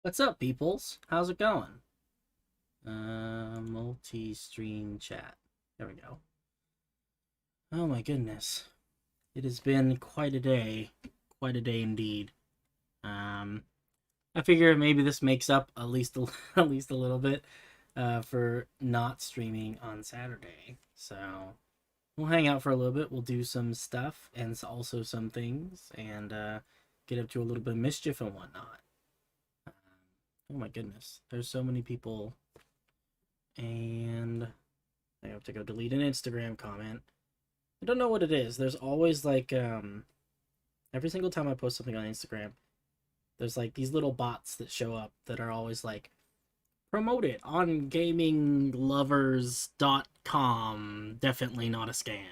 What's up, peoples? How's it going? Multi-stream chat. There we go. Oh my goodness. It has been quite a day. Quite a day indeed. I figure maybe this makes up at least at least a little bit for not streaming on Saturday. So we'll hang out for a little bit. We'll do some stuff and also some things and get up to a little bit of mischief and whatnot. Oh my goodness. There's so many people. And I have to go delete an Instagram comment. I don't know what it is. There's always like every single time I post something on Instagram, there's like these little bots that show up that are always like promote it on gaminglovers.com. Definitely not a scam.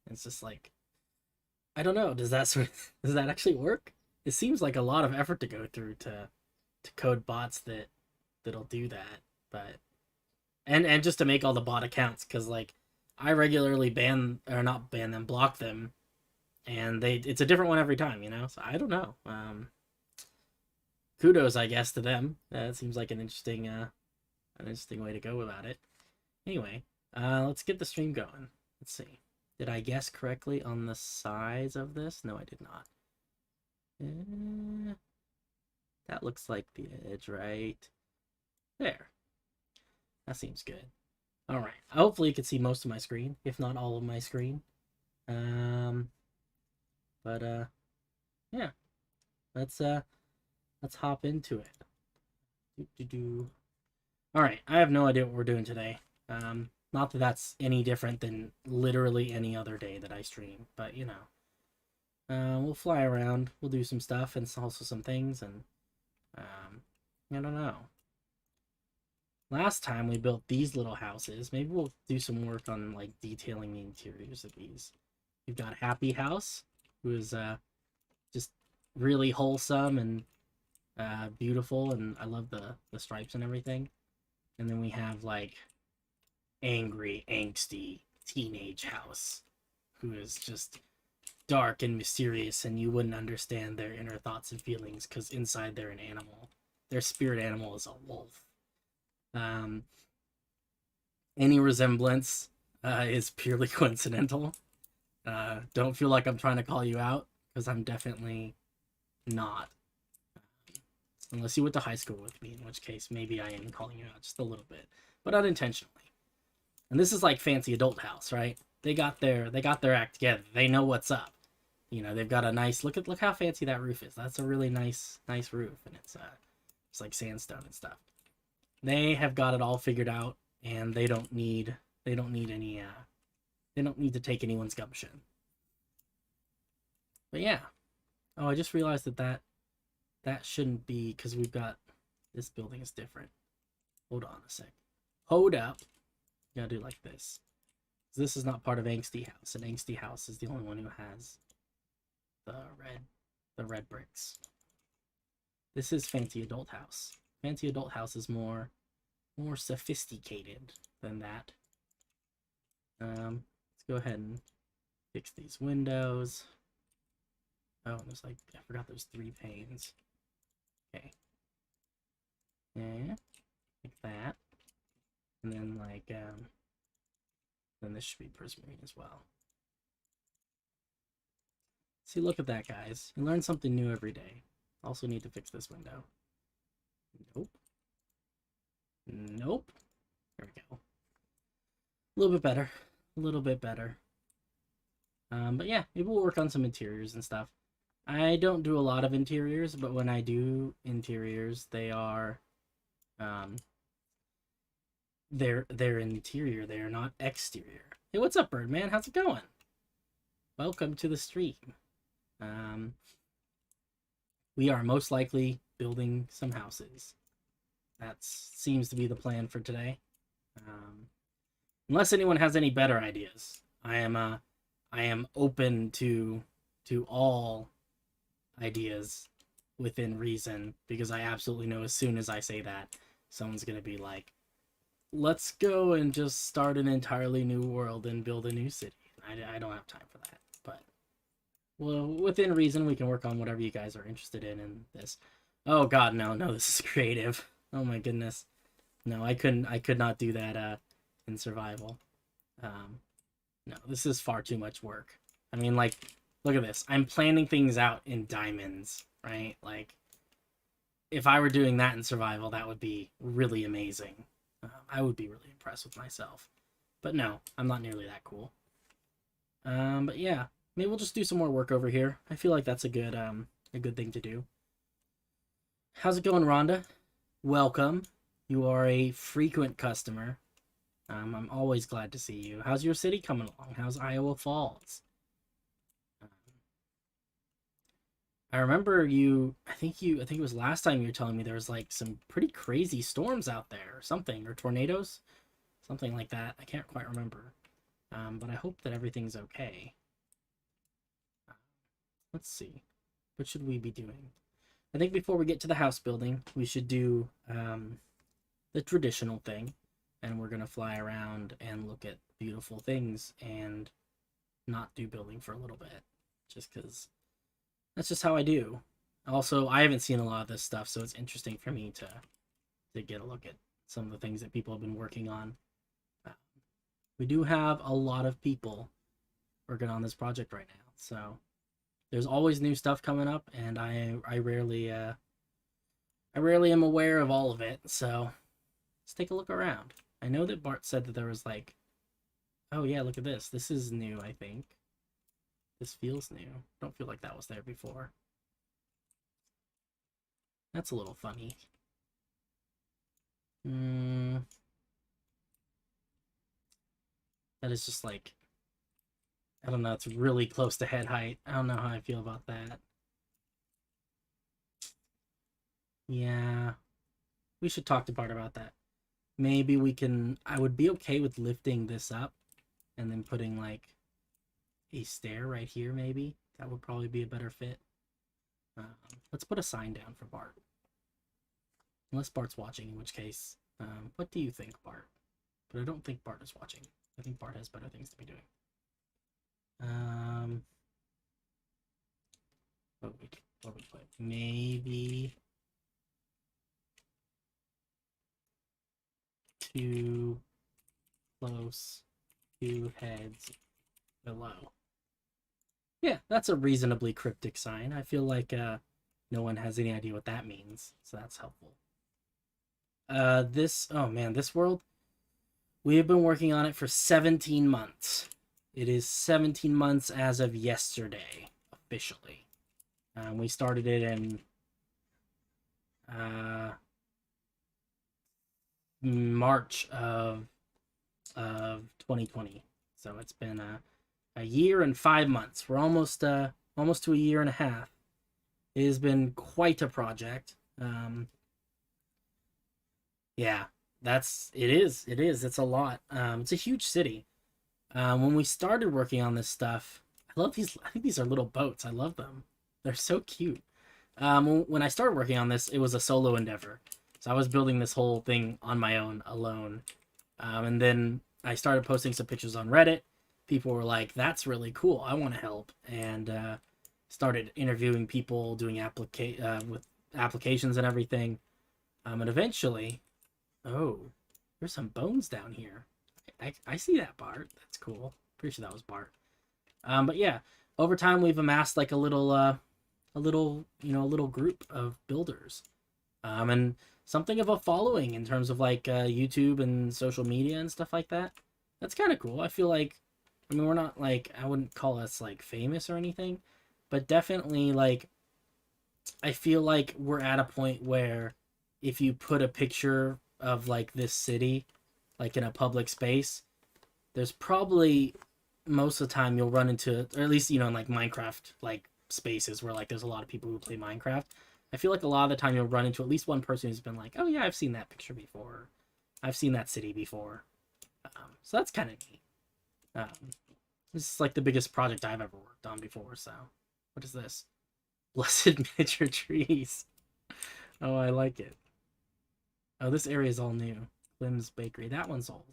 It's just like I don't know. Does that actually work? It seems like a lot of effort to go through to code bots that'll do that, but and just to make all the bot accounts, because like I regularly block them, and it's a different one every time, you know. So I don't know. Kudos, I guess, to them. That seems like an interesting way to go about it. Anyway, let's get the stream going. Let's see. Did I guess correctly on the size of this? No, I did not. That looks like the edge right there. That seems good. All right. Hopefully you can see most of my screen, if not all of my screen. Yeah. Let's hop into it. All right. I have no idea what we're doing today. Not that that's any different than literally any other day that I stream, but you know. We'll fly around. We'll do some stuff and also some things, and I don't know. Last time we built these little houses. Maybe we'll do some work on like detailing the interiors of these. We've got Happy House, who is just really wholesome and beautiful, and I love the stripes and everything. And then we have like angry, angsty teenage house, who is just dark and mysterious, and you wouldn't understand their inner thoughts and feelings because inside they're an animal. Their spirit animal is a wolf. Any resemblance is purely coincidental. Don't feel like I'm trying to call you out, because I'm definitely not. Unless you went to high school with me, in which case maybe I am calling you out just a little bit, but unintentionally. And this is like fancy adult house, right? They got their act together. They know what's up. You know, they've got a nice look how fancy that roof is. That's a really nice roof, and it's like sandstone and stuff. They have got it all figured out, and they don't need to take anyone's gumption. But yeah. Oh, I just realized that shouldn't be, because we've got this building is different. Hold on a sec. Hold up. You gotta do like this. This is not part of Angsty House, and Angsty House is the only one who has the red bricks. This is Fancy Adult House. Fancy Adult House is more sophisticated than that. Let's go ahead and fix these windows. Oh, there's like, I forgot there's 3 panes. Okay. Yeah, like that. And then like then this should be prismarine as well. See, look at that, guys. You learn something new every day. Also need to fix this window. Nope. Nope. There we go. A little bit better. A little bit better. But yeah, maybe we'll work on some interiors and stuff. I don't do a lot of interiors, but when I do interiors, they are they're interior. They are not exterior. Hey, what's up, Birdman? How's it going? Welcome to the stream. We are most likely building some houses. That seems to be the plan for today. Unless anyone has any better ideas, I am open to all ideas within reason, because I absolutely know as soon as I say that, someone's gonna be like, let's go and just start an entirely new world and build a new city. I don't have time for that, but well, within reason, we can work on whatever you guys are interested in this. Oh god, no, no, this is creative. Oh my goodness. No, I could not do that in survival. Um no, this is far too much work. I mean, like, look at this. I'm planning things out in diamonds, right? Like, if I were doing that in survival, that would be really amazing. I would be really impressed with myself. But no, I'm not nearly that cool. But yeah, maybe we'll just do some more work over here. I feel like that's a good thing to do. How's it going, Rhonda? Welcome. You are a frequent customer. I'm always glad to see you. How's your city coming along? How's Iowa Falls? I remember you. I think it was last time you were telling me there was like some pretty crazy storms out there, or something, or tornadoes, something like that. I can't quite remember. But I hope that everything's okay. Let's see. What should we be doing? I think before we get to the house building, we should do the traditional thing, and we're gonna fly around and look at beautiful things and not do building for a little bit, just because that's just how I do. Also, I haven't seen a lot of this stuff, so it's interesting for me to get a look at some of the things that people have been working on. We do have a lot of people working on this project right now, so there's always new stuff coming up, and I rarely am aware of all of it. So let's take a look around. I know that Bart said that there was like, oh yeah, look at this. This is new, I think. This feels new. Don't feel like that was there before. That's a little funny. That is just like, I don't know, it's really close to head height. I don't know how I feel about that. Yeah, we should talk to Bart about that. Maybe we can, I would be okay with lifting this up and then putting like a stair right here, maybe. That would probably be a better fit. Let's put a sign down for Bart. Unless Bart's watching, in which case, what do you think, Bart? But I don't think Bart is watching. I think Bart has better things to be doing. What would we put? Maybe too close to heads below. Yeah, that's a reasonably cryptic sign. I feel like no one has any idea what that means, so that's helpful. Oh man, this world, we have been working on it for 17 months. It is 17 months as of yesterday, officially. We started it in March of 2020. So it's been a year and 5 months. We're almost to a year and a half. It has been quite a project. Yeah, it is. It's a lot. It's a huge city. When we started working on this stuff, I love these. I think these are little boats. I love them. They're so cute. When I started working on this, it was a solo endeavor. So I was building this whole thing on my own, alone. And then I started posting some pictures on Reddit. People were like, "That's really cool. I want to help," and started interviewing people, doing with applications and everything. And eventually, oh, there's some bones down here. I see that, Bart. That's cool. Pretty sure that was Bart. But yeah, over time we've amassed like a little group of builders, and something of a following in terms of like YouTube and social media and stuff like that. That's kind of cool. I feel like, I mean, we're not like, I wouldn't call us like famous or anything, but definitely like, I feel like we're at a point where if you put a picture of like this city, like in a public space, there's probably most of the time you'll run into, or at least, in like Minecraft, like spaces where like there's a lot of people who play Minecraft. I feel like a lot of the time you'll run into at least one person who's been like, oh yeah, I've seen that picture before. I've seen that city before. So that's kind of neat. This is like the biggest project I've ever worked on before. So what is this? Blessed miniature trees. Oh, I like it. Oh, this area is all new. Clem's Bakery. That one's old.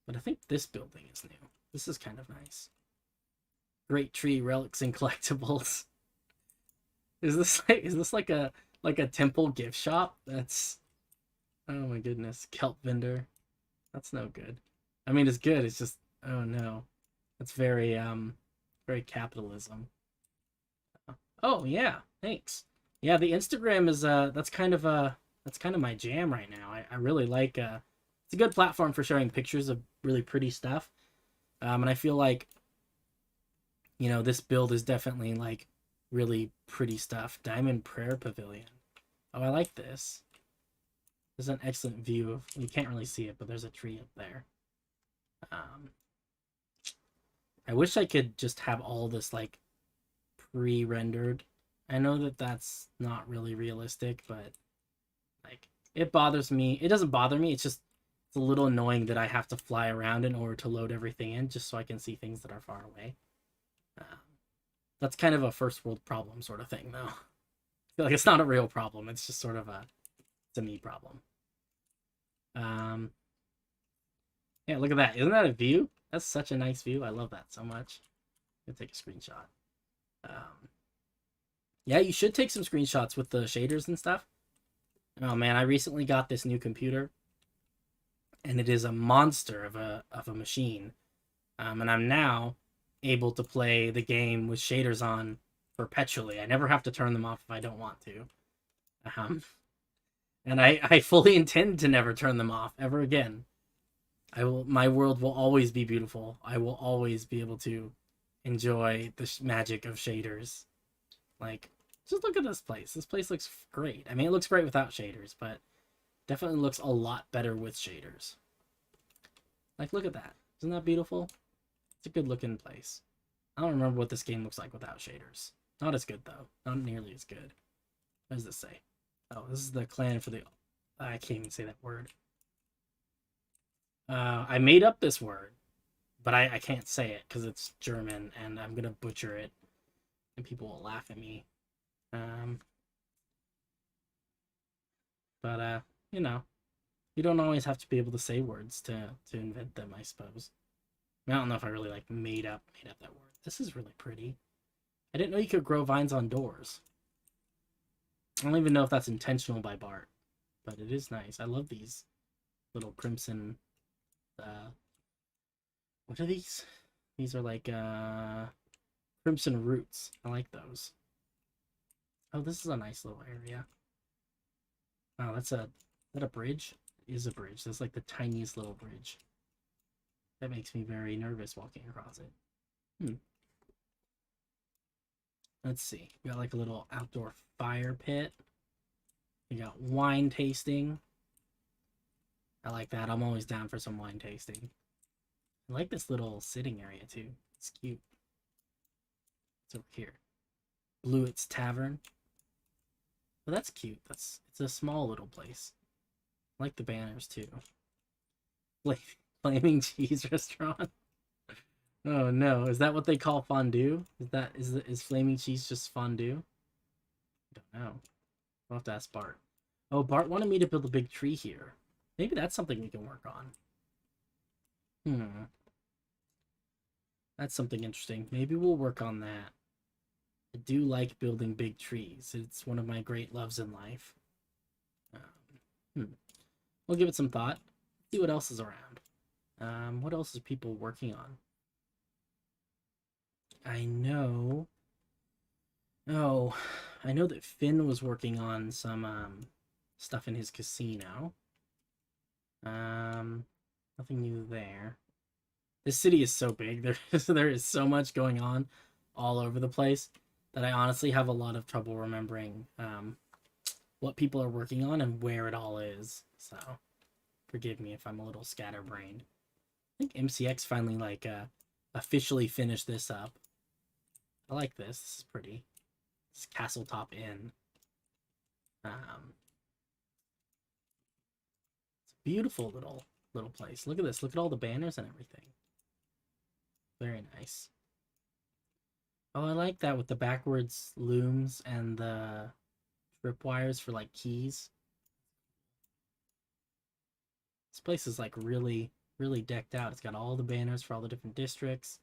But I think this building is new. This is kind of nice. Great tree relics and collectibles. Is this like like a temple gift shop. That's, oh my goodness, kelp vendor. That's no good. I mean, it's good. It's just, oh no, that's very capitalism. Oh yeah, thanks. Yeah, the Instagram is that's kind of my jam right now. I really like it's a good platform for sharing pictures of really pretty stuff. And I feel like, you know, this build is definitely like really pretty stuff. Diamond Prayer Pavilion. Oh, I like this. There's an excellent view of, you can't really see it, but there's a tree up there. Um, I wish I could just have all this like pre-rendered. I know that that's not really realistic, but like it bothers me. It doesn't bother me. It's just it's a little annoying that I have to fly around in order to load everything in just so I can see things that are far away. Um, that's kind of a first world problem sort of thing, though. I feel like it's not a real problem. It's just sort of it's a me problem. Um, yeah, look at that. Isn't that a view? That's such a nice view. I love that so much. I'm gonna take a screenshot. Um, yeah, you should take some screenshots with the shaders and stuff. Oh man, I recently got this new computer, and it is a monster of a machine. And I'm now able to play the game with shaders on perpetually. I never have to turn them off if I don't want to. Um, and I fully intend to never turn them off ever again. My world will always be beautiful. I will always be able to enjoy the magic of shaders. Like, just look at this place. This place looks great. I mean, it looks great without shaders, but definitely looks a lot better with shaders. Like, look at that. Isn't that beautiful? It's a good looking place. I don't remember what this game looks like without shaders. Not as good, though. Not nearly as good. What does this say? Oh, this is the clan for the... I can't even say that word. I made up this word, but I can't say it because it's German, and I'm going to butcher it, and people will laugh at me. But you know, you don't always have to be able to say words to invent them, I suppose. I don't know if I really like made up that word. This is really pretty. I didn't know you could grow vines on doors. I don't even know if that's intentional by Bart, but it is nice. I love these little crimson. What are these? These are like crimson roots. I like those. Oh, this is a nice little area. Oh, is that a bridge? It is a bridge. That's like the tiniest little bridge. That makes me very nervous walking across it. Let's see. We got like a little outdoor fire pit. We got wine tasting. I like that. I'm always down for some wine tasting. I like this little sitting area too. It's cute. It's over here. Bluett's Tavern. Well, that's cute. It's a small little place. I like the banners too. Flaming cheese restaurant. Oh no, is that what they call fondue? Is flaming cheese just fondue? I don't know. I'll have to ask Bart. Oh, Bart wanted me to build a big tree here. Maybe that's something we can work on. That's something interesting. Maybe we'll work on that. I do like building big trees. It's one of my great loves in life. We'll give it some thought. See what else is around. What else is people working on? I know. Oh, I know that Finn was working on some stuff in his casino. Nothing new there. This city is so big. There is so much going on all over the place that I honestly have a lot of trouble remembering what people are working on and where it all is. So forgive me if I'm a little scatterbrained. I think MCX finally like officially finished this up. I like this. This is pretty. It's Castle Top Inn. It's a beautiful little place. Look at this. Look at all the banners and everything. Very nice. Oh, I like that with the backwards looms and the tripwires for like keys. This place is like really decked out. It's got all the banners for all the different districts.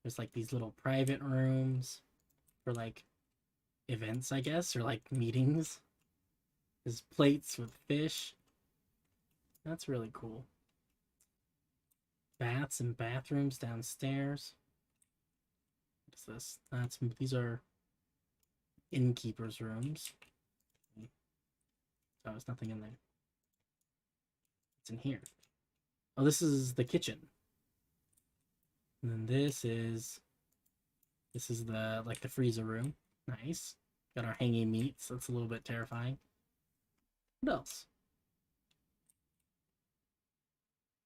There's like these little private rooms for like events, I guess, or like meetings. There's plates with fish. That's really cool. Baths and bathrooms downstairs. What is this? These are innkeeper's rooms. Oh, there's nothing in there. What's in here? Oh, this is the kitchen. And then this is the like the freezer room. Nice. Got our hanging meats. That's a little bit terrifying. What else?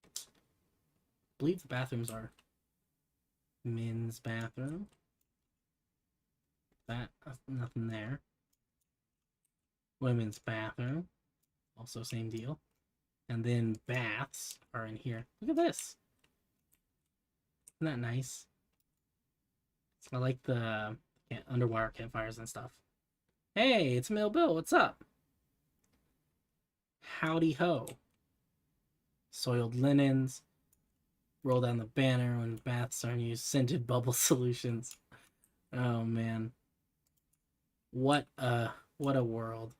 I believe the bathrooms are men's bathroom. Nothing there. Women's bathroom. Also same deal. And then baths are in here. Look at this. Isn't that nice? I like the underwire campfires and stuff. Hey, it's Mill Bill. What's up? Howdy ho. Soiled linens. Roll down the banner when baths aren't used. Scented bubble solutions. Oh man. What a world.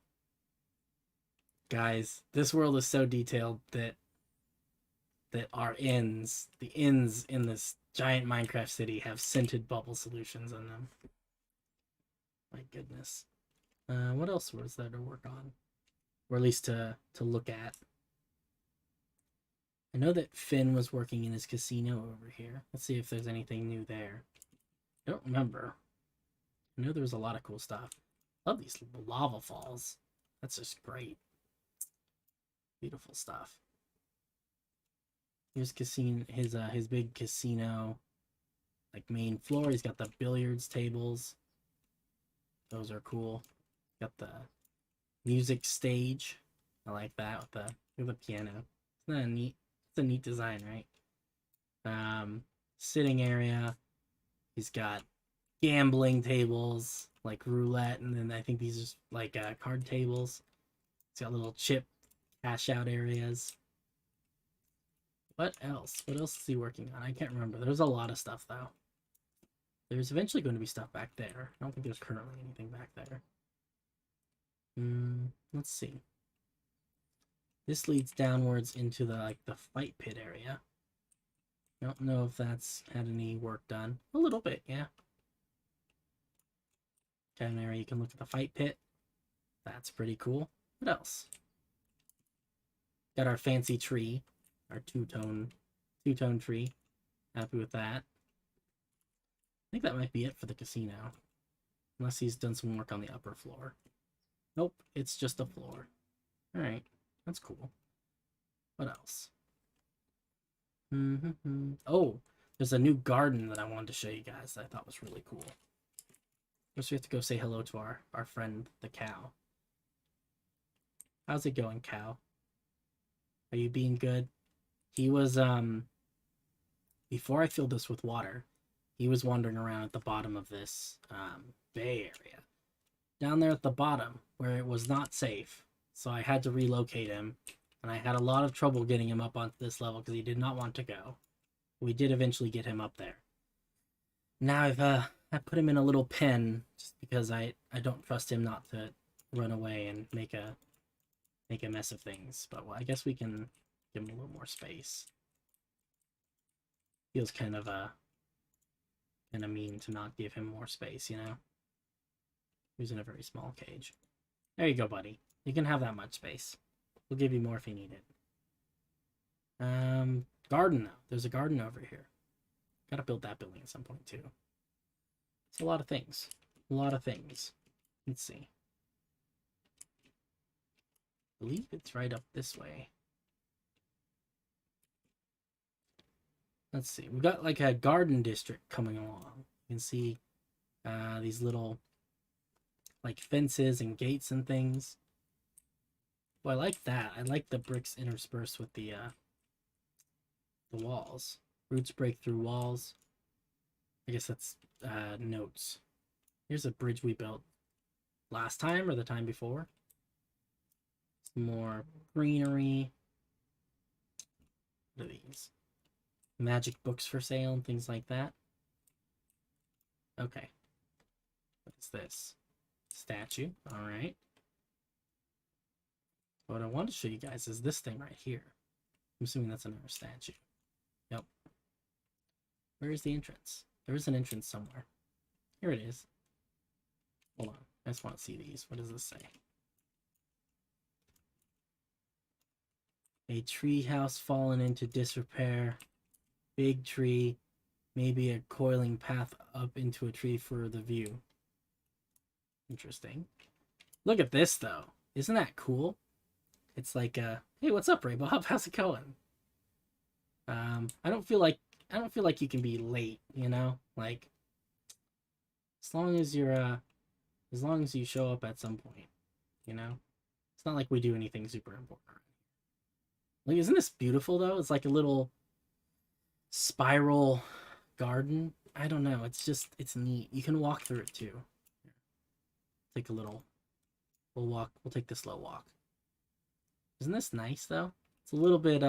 Guys, this world is so detailed that our inns, the inns in this giant Minecraft city, have scented bubble solutions in them. My goodness. What else was there to work on? Or at least to look at. I know that Finn was working in his casino over here. Let's see if there's anything new there. I don't remember. I know there was a lot of cool stuff. Love these lava falls. That's just great. Beautiful stuff. Here's casino, his big casino, like main floor. He's got the billiards tables. Those are cool. Got the music stage. I like that with the piano. Isn't that neat? It's a neat design, right? Sitting area. He's got gambling tables like roulette, and then I think these are like card tables. It's got little chip cash out areas. What else? What else is he working on? I can't remember. There's a lot of stuff though. There's eventually going to be stuff back there. I don't think there's currently anything back there. Let's see. This leads downwards into the fight pit area. I don't know if that's had any work done. A little bit, yeah. Down there you can look at the fight pit. That's pretty cool. What else? Got our fancy tree. Our two-tone tree. Happy with that. I think that might be it for the casino. Unless he's done some work on the upper floor. Nope, it's just a floor. Alright, that's cool. What else? Oh, there's a new garden that I wanted to show you guys that I thought was really cool. First we have to go say hello to our friend, the cow. How's it going, cow? Are you being good? He was, before I filled this with water, he was wandering around at the bottom of this bay area. Down there at the bottom, where it was not safe. So I had to relocate him, and I had a lot of trouble getting him up onto this level because he did not want to go. We did eventually get him up there. Now I put him in a little pen just because I don't trust him not to run away and make a mess of things. But well, I guess we can give him a little more space. Feels kind of mean to not give him more space, you know? He's in a very small cage. There you go, buddy. You can have that much space. We'll give you more if you need it. Garden, though. There's a garden over here. Gotta build that building at some point, too. It's a lot of things. A lot of things. Let's see. I believe it's right up this way. Let's see. We've got like a garden district coming along. You can see these little like fences and gates and things. Well, I like that. I like the bricks interspersed with the walls. Roots break through walls. I guess that's notes. Here's a bridge we built last time or the time before. Some more greenery. What are these? Magic books for sale and things like that. Okay. What is this? statue. All right. What I want to show you guys is this thing right here. I'm assuming that's another statue. Yep. Where is the entrance? There is an entrance somewhere. Here it is. Hold on. I just want to see these. What does this say? A tree house fallen into disrepair. Big tree. Maybe a coiling path up into a tree for the view. Interesting. Look at this, though. Isn't that cool? It's like, hey, what's up, Ray Bob? How's it going? I don't feel like you can be late, you know? Like, as long as you show up at some point, you know? It's not like we do anything super important. Like, isn't this beautiful, though? It's like a little spiral garden. I don't know. It's neat. You can walk through it, too. Take a little... We'll take the slow walk. Isn't this nice, though? It's a little bit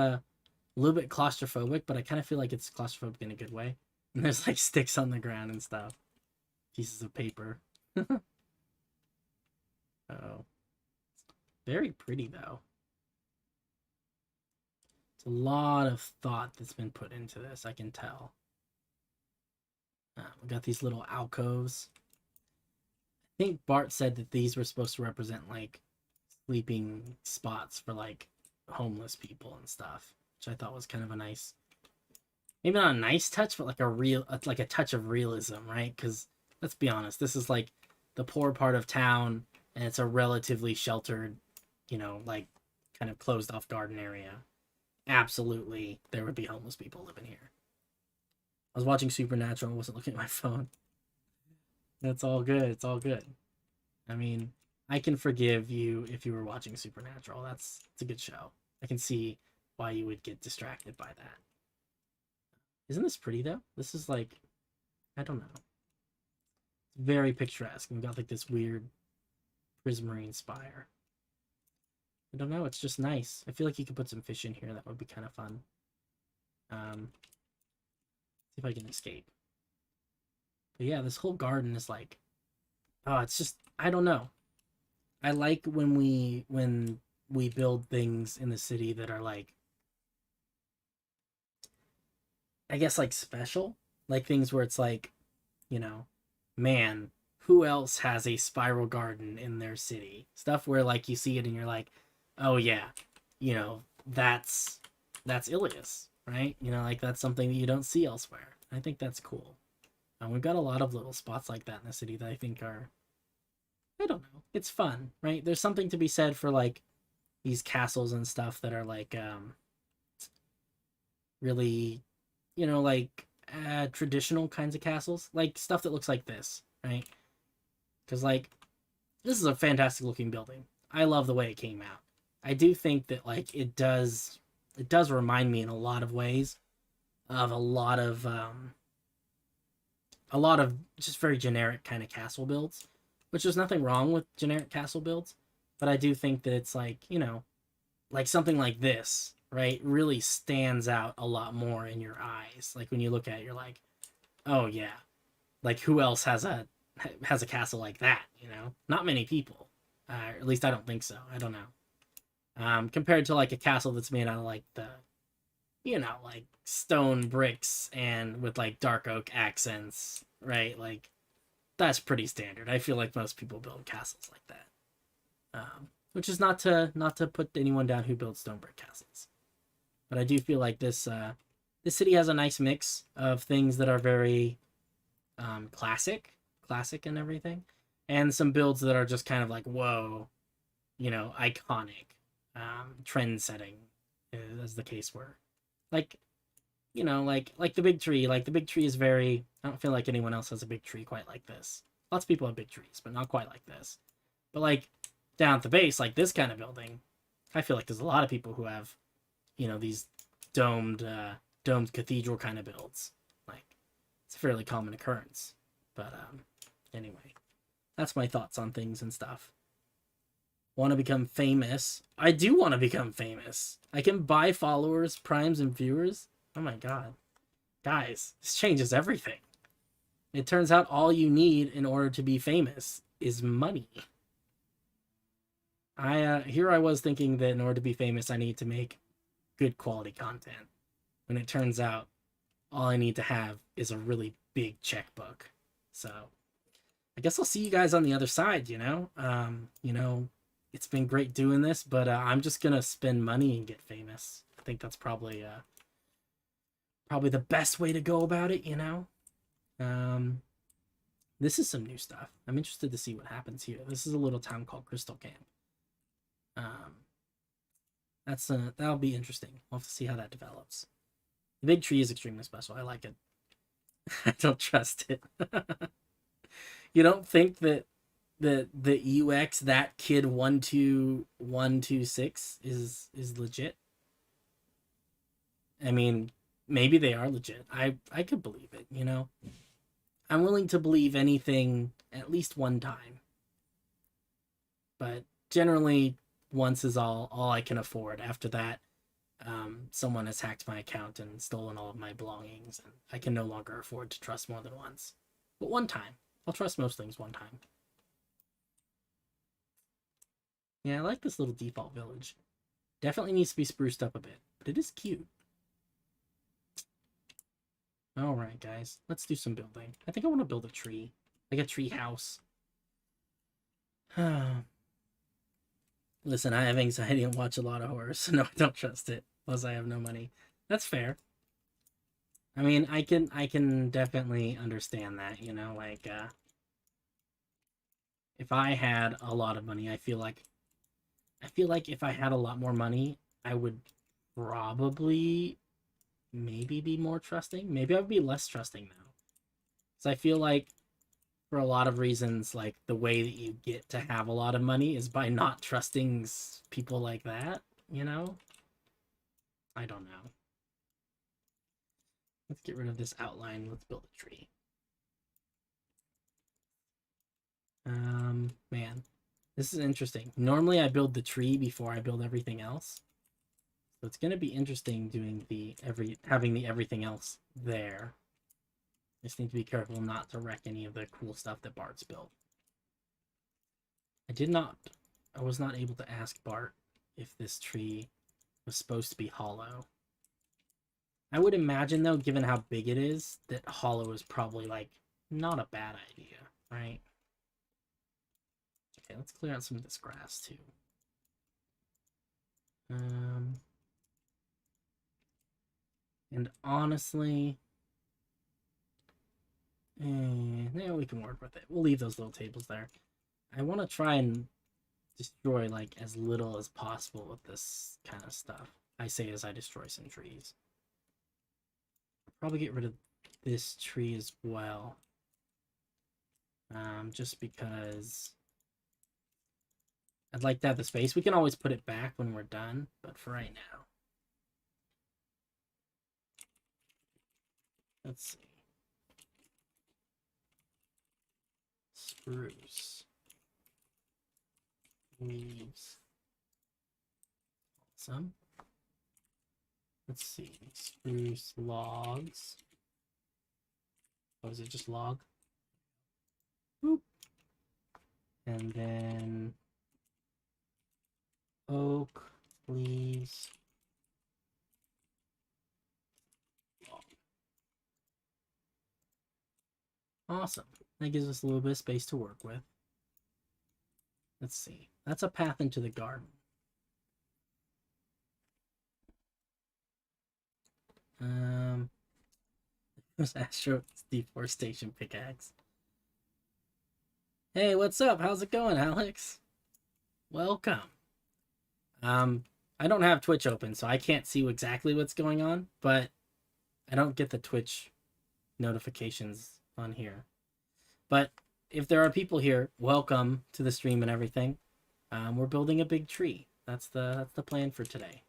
claustrophobic, but I kind of feel like it's claustrophobic in a good way. And there's, like, sticks on the ground and stuff. Pieces of paper. Oh. Very pretty, though. It's a lot of thought that's been put into this, I can tell. We got these little alcoves. I think Bart said that these were supposed to represent, like, sleeping spots for, like, homeless people and stuff, which I thought was kind of a nice, maybe not a nice touch, but like a touch of realism, right? Because let's be honest, this is like the poor part of town, and it's a relatively sheltered, you know, like kind of closed off garden area. Absolutely, there would be homeless people living here. I was watching Supernatural. I wasn't looking at my phone. That's all good. It's all good. I mean, I can forgive you if you were watching Supernatural. It's a good show. I can see why you would get distracted by that. Isn't this pretty, though? This is like, I don't know. It's very picturesque. We've got like this weird prismarine spire. I don't know. It's just nice. I feel like you could put some fish in here. That would be kind of fun. See if I can escape. But yeah, this whole garden is like, oh, it's just, I don't know. I like when we build things in the city that are like, I guess like special, like things where it's like, you know, man, who else has a spiral garden in their city? Stuff where like you see it and you're like, oh yeah, you know, that's Illias, right? You know, like that's something that you don't see elsewhere. I think that's cool. We've got a lot of little spots like that in the city that I think are, I don't know, it's fun, right? There's something to be said for like these castles and stuff that are like really, you know, like traditional kinds of castles, like stuff that looks like this, right? Because like this is a fantastic looking building. I love the way it came out. I do think that like it does remind me in a lot of ways of a lot of just very generic kind of castle builds, which there's nothing wrong with generic castle builds, but I do think that it's like, you know, like something like this, right, really stands out a lot more in your eyes. Like when you look at it, you're like, oh yeah, like who else has a castle like that, you know? Not many people. At least I don't think so. I don't know. Compared to like a castle that's made out of like the, you know, like stone bricks and with like dark oak accents, right? Like that's pretty standard. I feel like most people build castles like that. Which is not to put anyone down who builds stone brick castles, but I do feel like this city has a nice mix of things that are very classic and everything, and some builds that are just kind of like, whoa, you know, iconic, trend setting, as the case were. Like, you know, like the big tree. Like the big tree is very, I don't feel like anyone else has a big tree quite like this. Lots of people have big trees, but not quite like this. But like down at the base, like this kind of building, I feel like there's a lot of people who have, you know, these domed cathedral kind of builds. Like it's a fairly common occurrence. But anyway, that's my thoughts on things and stuff. Want to become famous? I do want to become famous. I can buy followers, primes, and viewers. Oh my god. Guys, this changes everything. It turns out all you need in order to be famous is money. Here I was thinking that in order to be famous, I need to make good quality content. When it turns out all I need to have is a really big checkbook. So I guess I'll see you guys on the other side, it's been great doing this, but I'm just gonna spend money and get famous. I think that's probably the best way to go about it, This is some new stuff. I'm interested to see what happens here. This is a little town called Crystal Camp. That'll be interesting. We'll have to see how that develops. The big tree is extremely special. I like it. I don't trust it. You don't think that the UX that kid 12126 is legit? I mean, maybe they are legit. I could believe it, I'm willing to believe anything at least one time. But generally once is all I can afford. After that, someone has hacked my account and stolen all of my belongings, and I can no longer afford to trust more than once. But one time. I'll trust most things one time. Yeah, I like this little default village. Definitely needs to be spruced up a bit, but it is cute. Alright, guys. Let's do some building. I think I want to build a tree. Like a tree house. Listen, I have anxiety and watch a lot of horror, so no, I don't trust it. Plus, I have no money. That's fair. I mean, I can definitely understand that, if I had a lot of money, I feel like if I had a lot more money, I would probably maybe be more trusting. Maybe I would be less trusting now. So I feel like for a lot of reasons, like the way that you get to have a lot of money is by not trusting people like that, I don't know. Let's get rid of this outline. Let's build a tree. Man, this is interesting. Normally I build the tree before I build everything else. So it's going to be interesting doing having the everything else there. Just need to be careful not to wreck any of the cool stuff that Bart's built. I was not able to ask Bart if this tree was supposed to be hollow. I would imagine, though, given how big it is, that hollow is probably, not a bad idea, right? Okay, let's clear out some of this grass, too. And honestly, yeah, we can work with it. We'll leave those little tables there. I want to try and destroy, as little as possible with this kind of stuff. I say as I destroy some trees. I'll probably get rid of this tree as well. Just because I'd like to have the space. We can always put it back when we're done, but for right now. Let's see. Spruce. Leaves. Awesome. Let's see. Spruce logs. Oh, is it just log? Boop. And then oak, leaves. Awesome. That gives us a little bit of space to work with. Let's see. That's a path into the garden. There's Astro's deforestation pickaxe. Hey, what's up? How's it going, Alex? Welcome. I don't have Twitch open, so I can't see exactly what's going on, but I don't get the Twitch notifications on here. But if there are people here, welcome to the stream and everything. We're building a big tree. That's the plan for today.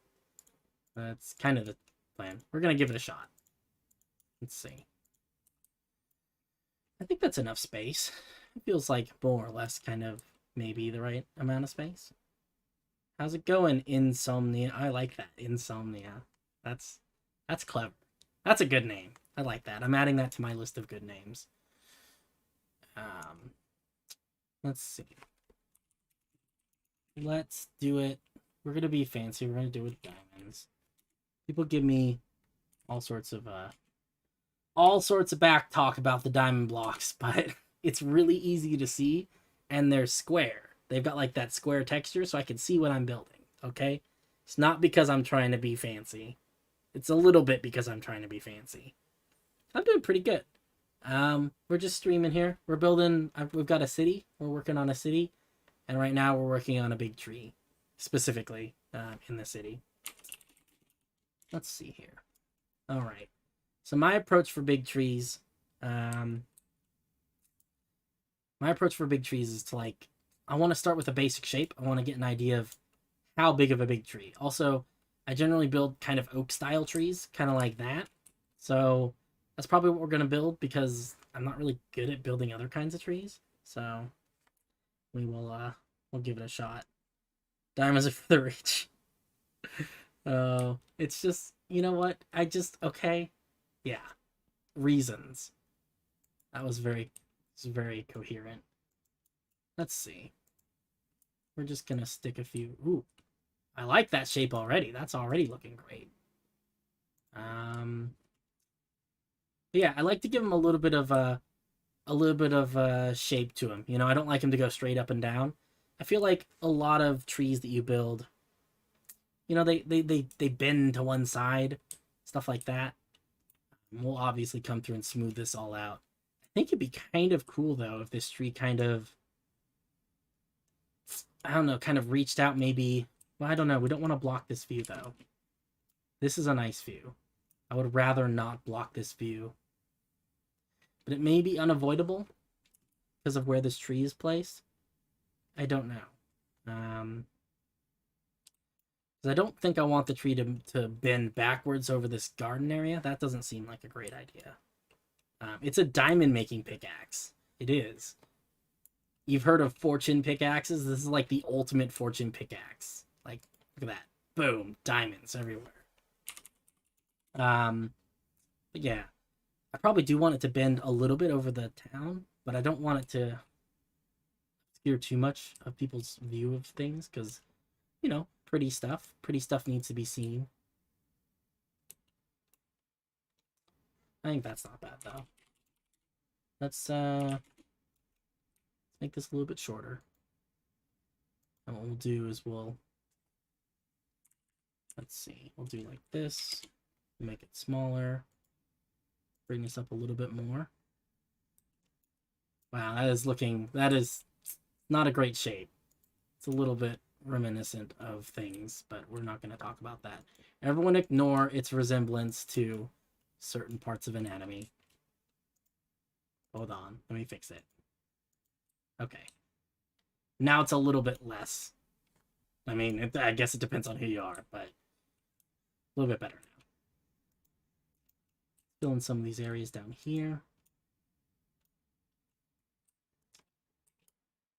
That's kind of the plan. We're gonna give it a shot. Let's see. I think that's enough space. It feels like more or less kind of maybe the right amount of space. How's it going, Insomnia? I like that, Insomnia. That's clever. That's a good name. I like that. I'm adding that to my list of good names. Let's see. Let's do it. We're gonna be fancy. We're gonna do it with diamonds. People give me all sorts of back talk about the diamond blocks, but it's really easy to see, and they're square. They've got like that square texture, so I can see what I'm building. Okay, it's not because I'm trying to be fancy. It's a little bit because I'm trying to be fancy. I'm doing pretty good. We're just streaming here. We're building. We've got a city. We're working on a city, and right now we're working on a big tree, specifically in the city. Let's see here. All right. So my approach for big trees, is to like, I want to start with a basic shape. I want to get an idea of how big of a big tree. Also, I generally build kind of oak style trees, kind of like that. So that's probably what we're going to build because I'm not really good at building other kinds of trees. So we'll give it a shot. Diamonds are for the rich. Oh, it's just, you know what? Okay. Yeah. Reasons. That was very coherent. Let's see. We're just gonna stick a few. Ooh, I like that shape already. That's already looking great. Yeah, I like to give him a little bit of shape to him. You know, I don't like him to go straight up and down. I feel like a lot of trees that you build, you know, they bend to one side, stuff like that. And we'll obviously come through and smooth this all out. I think it'd be kind of cool though if this tree kind of, I don't know, kind of reached out maybe. Well, I don't know. We don't want to block this view though. This is a nice view. I would rather not block this view. But it may be unavoidable because of where this tree is placed. I don't know. Because I don't think I want the tree to bend backwards over this garden area. That doesn't seem like a great idea. It's a diamond making pickaxe. It is. You've heard of fortune pickaxes? This is like the ultimate fortune pickaxe. Like, look at that. Boom. Diamonds everywhere. But yeah. I probably do want it to bend a little bit over the town, but I don't want it to obscure too much of people's view of things, because, you know, pretty stuff needs to be seen. I think that's not bad though. Let's make this a little bit shorter. And what we'll do is let's see, we'll do like this, make it smaller, bring this up a little bit more. Wow, that is not a great shape. It's a little bit reminiscent of things, but we're not going to talk about that. Everyone ignore its resemblance to certain parts of anatomy. Hold on, let me fix it. Okay. Now it's a little bit less. I mean, I guess it depends on who you are, but a little bit better now. Fill in some of these areas down here. I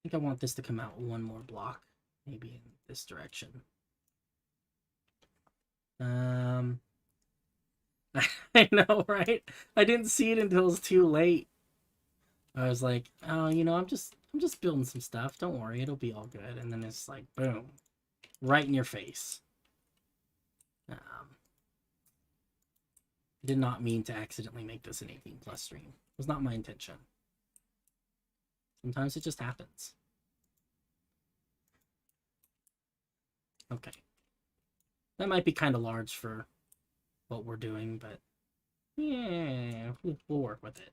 think I want this to come out one more block, maybe in this direction. I know, right? I didn't see it until it was too late. I was like, oh, you know, I'm just building some stuff. Don't worry, it'll be all good. And then it's like, boom, right in your face. I did not mean to accidentally make this an 18+ stream. It was not my intention. Sometimes it just happens. Okay. That might be kind of large for what we're doing, but yeah, we'll work with it.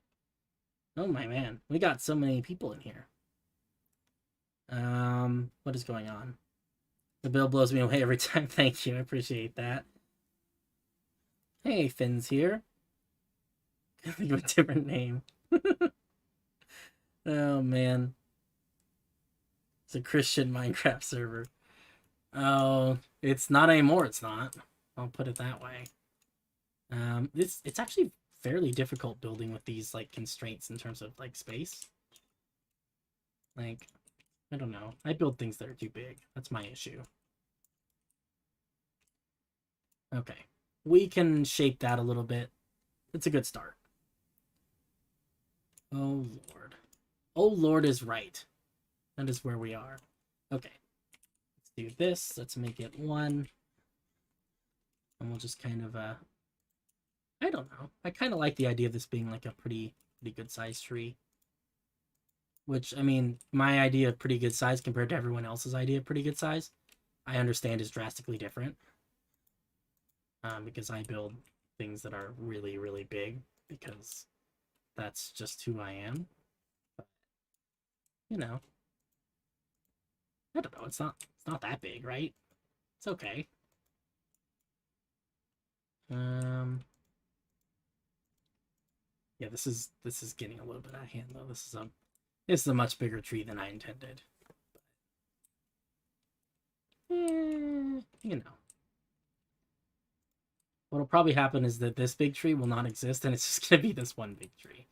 Oh my man, we got so many people in here. What is going on? The bill blows me away every time. Thank you, I appreciate that. Hey, Finn's here. Think of a different name. Oh man. It's a Christian Minecraft server. Oh, it's not anymore, it's not. I'll put it that way. It's actually fairly difficult building with these like constraints in terms of like space. Like, I don't know. I build things that are too big. That's my issue. Okay. We can shape that a little bit. It's a good start. Oh, Lord. Oh, Lord is right. That is where we are. Okay. Let's do this. Let's make it 1. And we'll just kind of, I don't know. I kind of like the idea of this being like a pretty good size tree. Which, I mean, my idea of pretty good size compared to everyone else's idea of pretty good size, I understand is drastically different. Because I build things that are really, really big, because that's just who I am. But, you know, I don't know. It's not that big, right? It's okay. Yeah, this is getting a little bit out of hand though. This is a much bigger tree than I intended. You know. What'll probably happen is that this big tree will not exist, and it's just gonna be this one big tree.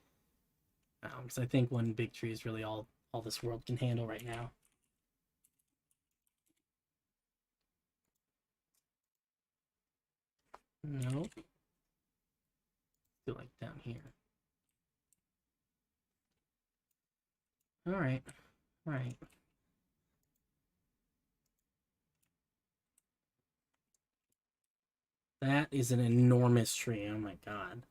Because I think one big tree is really all this world can handle right now. Nope. Feel like down here. All right. That is an enormous tree. Oh my god.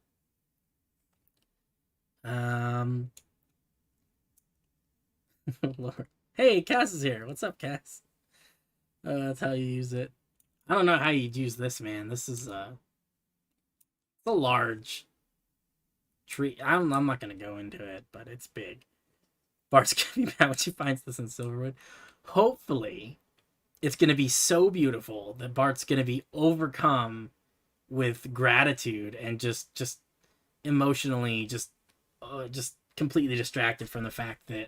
Lord. Hey, Cass is here. What's up, Cass? That's how you use it. I don't know how you'd use this, man. This is it's a large tree. I'm not gonna go into it, but it's big. Bart's gonna be mad when she finds this in Silverwood. Hopefully, it's gonna be so beautiful that Bart's gonna be overcome with gratitude and just emotionally just completely distracted from the fact that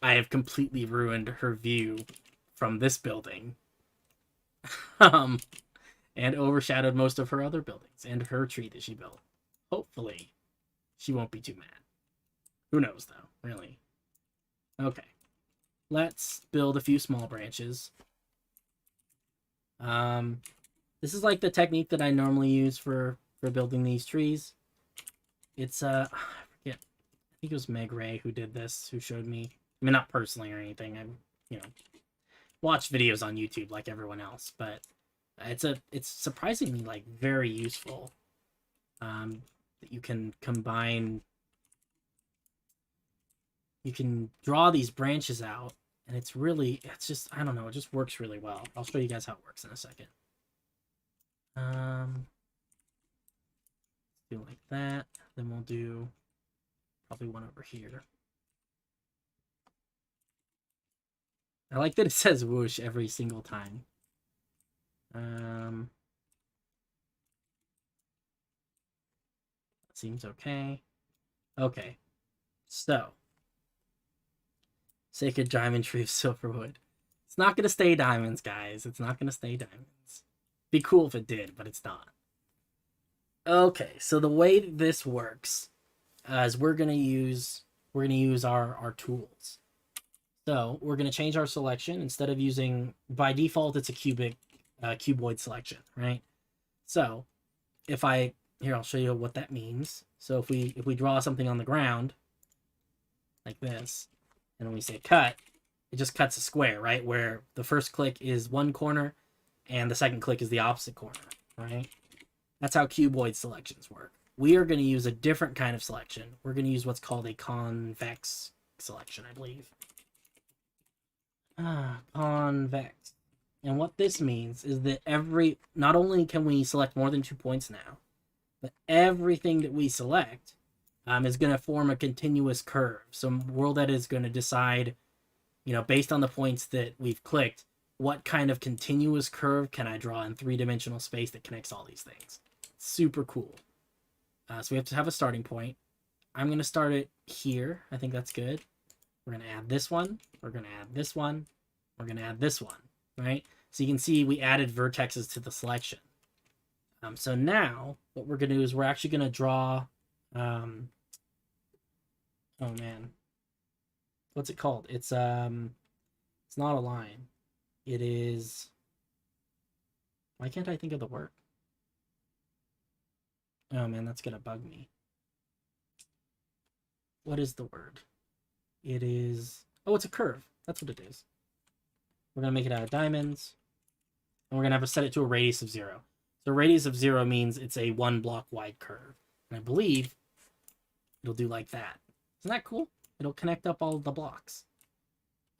I have completely ruined her view from this building. And overshadowed most of her other buildings and her tree that she built. Hopefully, she won't be too mad. Who knows, though, really. Okay. Let's build a few small branches. This is like the technique that I normally use for building these trees. It's, I forget. I think it was Meg Ray who did this, who showed me. I mean, not personally or anything. I'm, watch videos on YouTube like everyone else, but it's surprisingly like very useful. That you can combine. You can draw these branches out, and it's just, I don't know, it just works really well. I'll show you guys how it works in a second. Do like that. Then we'll do probably one over here. I like that it says whoosh every single time. Seems okay. Okay. So, Sacred Diamond Tree of Silverwood. It's not going to stay diamonds, guys. It's not going to stay diamonds. Be cool if it did, but it's not. Okay, so the way that this works is we're going to use our tools. So we're going to change our selection. Instead of using, by default, it's a cuboid selection, right? So here, I'll show you what that means. So if we draw something on the ground, like this, and when we say cut, it just cuts a square, right? Where the first click is one corner, and the second click is the opposite corner, right? That's how cuboid selections work. We are going to use a different kind of selection. We're going to use what's called a convex selection, I believe. Convex. And what this means is that not only can we select more than 2 points now, but everything that we select is going to form a continuous curve. So World Edit is going to decide, based on the points that we've clicked, what kind of continuous curve can I draw in 3-dimensional space that connects all these things. Super cool. So we have to have a starting point. I'm going to start it here. I think that's good. We're going to add this one. We're going to add this one. We're going to add this one, right? So you can see we added vertexes to the selection. So now what we're going to do is we're actually going to draw, oh man, what's it called? It's not a line. It is, why can't I think of the word? Oh man, that's going to bug me. What is the word? It is, oh, it's a curve. That's what it is. We're going to make it out of diamonds. And we're going to have to set it to a radius of 0. So a radius of 0 means it's a 1 block wide curve. And I believe it'll do like that. Isn't that cool? It'll connect up all of the blocks.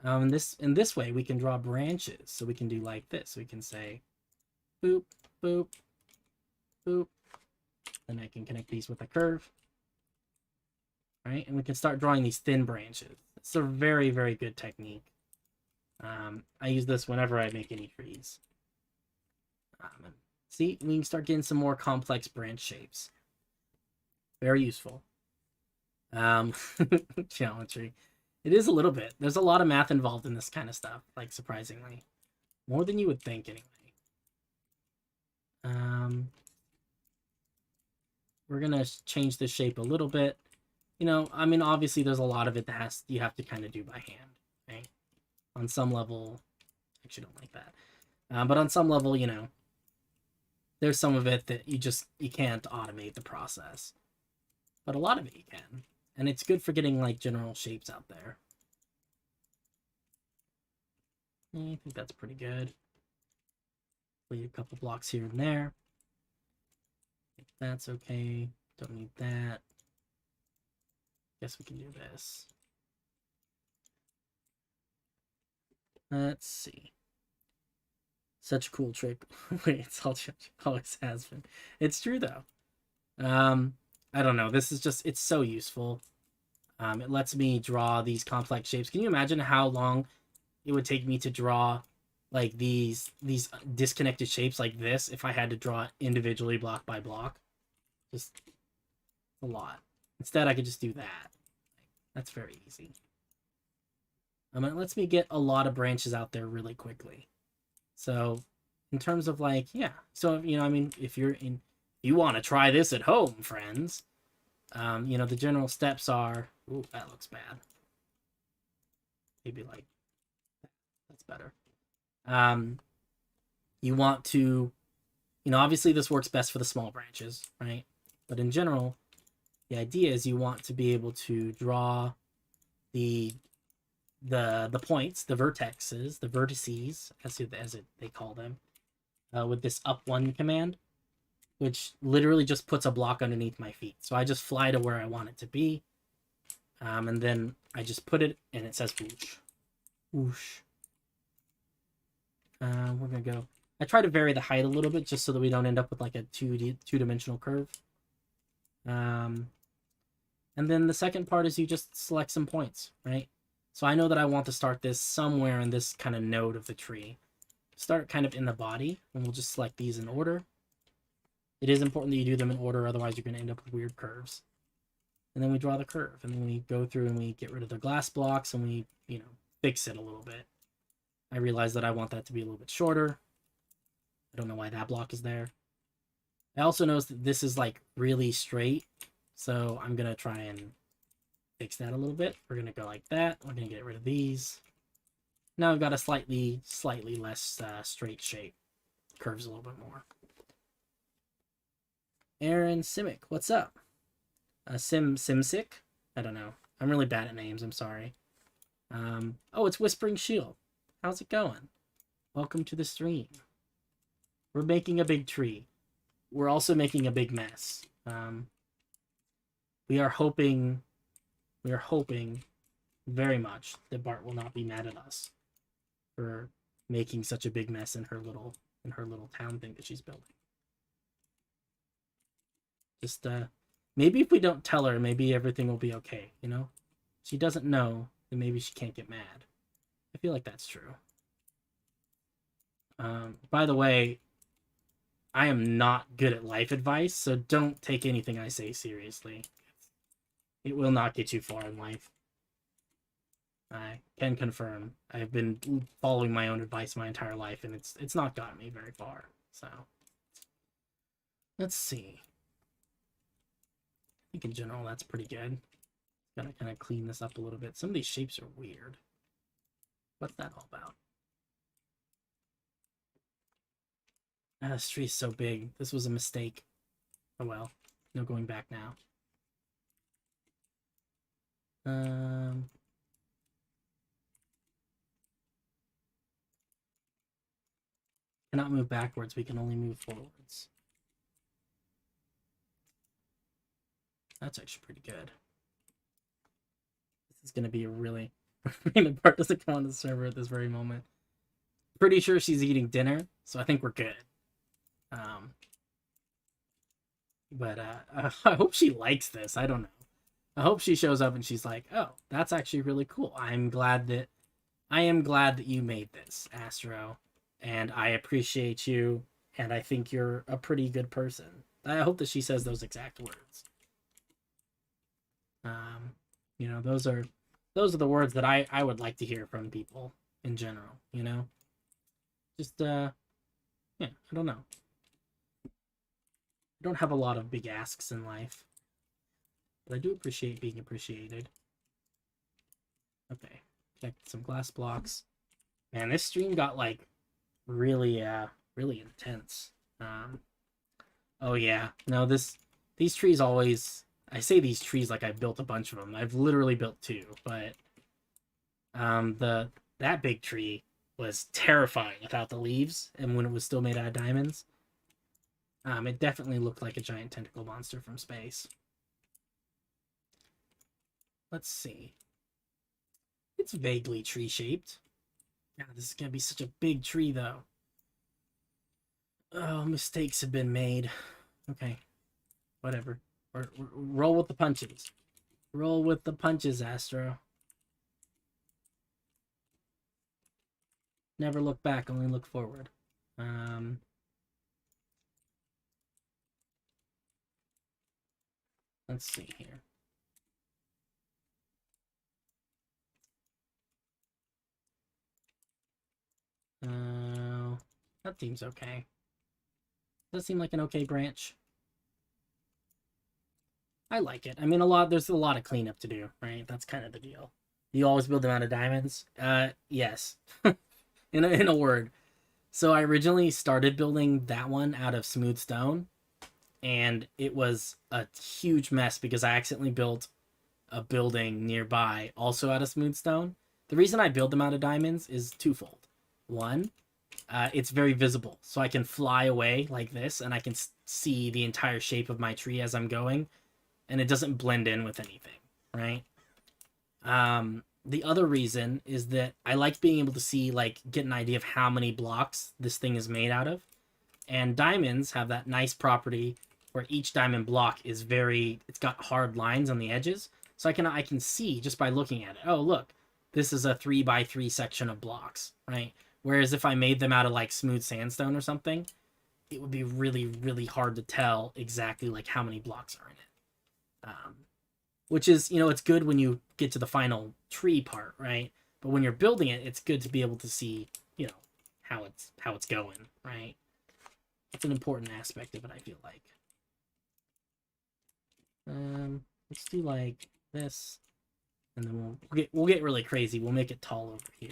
In this way, we can draw branches. So we can do like this. We can say, boop, boop, boop. Then I can connect these with a curve. Right? And we can start drawing these thin branches. It's a very, very good technique. I use this whenever I make any trees. See, we can start getting some more complex branch shapes. Very useful. Geometry. It is a little bit. There's a lot of math involved in this kind of stuff, like, surprisingly. More than you would think, anyway. We're going to change the shape a little bit. You know, I mean, obviously there's a lot of it that you have to kind of do by hand, right? On some level, I actually don't like that. But on some level, you know, there's some of it that you can't automate the process. But a lot of it you can. And it's good for getting, like, general shapes out there. I think that's pretty good. Leave a couple blocks here and there. That's okay. Don't need that. Guess we can do this. Let's see. Such a cool trick. Wait, it's always has been. It's true though. I don't know. This is just, it's so useful. It lets me draw these complex shapes. Can you imagine how long it would take me to draw like these disconnected shapes like this if I had to draw it individually block by block? Just a lot. Instead, I could just do that. That's very easy. It lets me get a lot of branches out there really quickly. So in terms of like, yeah. So, you know, I mean, if you want to try this at home, friends, you know, the general steps are, ooh, that looks bad. Maybe like, that's better. You want to, you know, obviously this works best for the small branches, right? But in general, the idea is you want to be able to draw the points, the vertices, as they call them, with this up 1 command, which literally just puts a block underneath my feet. So I just fly to where I want it to be, and then I just put it, and it says whoosh, whoosh. We're gonna go. I try to vary the height a little bit just so that we don't end up with like a two-dimensional curve. And then the second part is you just select some points, right? So I know that I want to start this somewhere in this kind of node of the tree. Start kind of in the body, and we'll just select these in order. It is important that you do them in order, otherwise you're going to end up with weird curves. And then we draw the curve, and then we go through and we get rid of the glass blocks, and we, you know, fix it a little bit. I realize that I want that to be a little bit shorter. I don't know why that block is there. I also notice that this is like really straight, so I'm going to try and fix that a little bit. We're going to go like that. We're going to get rid of these. Now I've got a slightly less straight shape. Curves a little bit more. Aaron Simic, what's up? Simsic? I don't know. I'm really bad at names. I'm sorry. Oh, it's Whispering Shield. How's it going? Welcome to the stream. We're making a big tree. We're also making a big mess. We are hoping very much that Bart will not be mad at us for making such a big mess in her little town thing that she's building. Just maybe if we don't tell her, maybe everything will be okay, you know? She doesn't know, then maybe she can't get mad. I feel like that's true. By the way, I am not good at life advice, so don't take anything I say seriously. It will not get you far in life. I can confirm. I've been following my own advice my entire life, and it's not gotten me very far. So, let's see. I think in general that's pretty good. Gotta kind of clean this up a little bit. Some of these shapes are weird. What's that all about? This tree is so big. This was a mistake. Oh well. No going back now. cannot move backwards. We can only move forwards. That's actually pretty good. This is going to be a really... Bart doesn't come on the server at this very moment. Pretty sure she's eating dinner, so I think we're good. But I hope she likes this. I don't know. I hope she shows up and she's like, oh, that's actually really cool. I am glad that you made this, Astro. And I appreciate you. And I think you're a pretty good person. I hope that she says those exact words. You know, those are the words that I would like to hear from people in general, you know? Just, yeah, I don't know. I don't have a lot of big asks in life. But I do appreciate being appreciated. Okay, check some glass blocks. Man, this stream got, like, really, really intense. Oh yeah, no, these trees always... I say these trees like I've built a bunch of them. I've literally built 2, but that big tree was terrifying without the leaves, and when it was still made out of diamonds. It definitely looked like a giant tentacle monster from space. Let's see. It's vaguely tree-shaped. God, this is gonna be such a big tree, though. Oh, mistakes have been made. Okay, whatever. Roll with the punches. Roll with the punches, Astro. Never look back, only look forward. Let's see here. That seems okay. Does seem like an okay branch. I like it. I mean, there's a lot of cleanup to do, right? That's kind of the deal. You always build them out of diamonds? Yes. in a word. So I originally started building that one out of smooth stone, and it was a huge mess because I accidentally built a building nearby also out of smooth stone. The reason I build them out of diamonds is twofold. One, it's very visible, so I can fly away like this, and I can see the entire shape of my tree as I'm going, and it doesn't blend in with anything, right? The other reason is that I like being able to see, like, get an idea of how many blocks this thing is made out of. And diamonds have that nice property where each diamond block is it's got hard lines on the edges. So I can see just by looking at it, oh, look, this is a 3x3 section of blocks, right? Whereas if I made them out of, like, smooth sandstone or something, it would be really, really hard to tell exactly, like, how many blocks are in it. Which is, you know, it's good when you get to the final tree part, right? But when you're building it, it's good to be able to see, you know, how it's going, right? It's an important aspect of it, I feel like. Let's do like this, and then we'll get really crazy. We'll make it tall over here.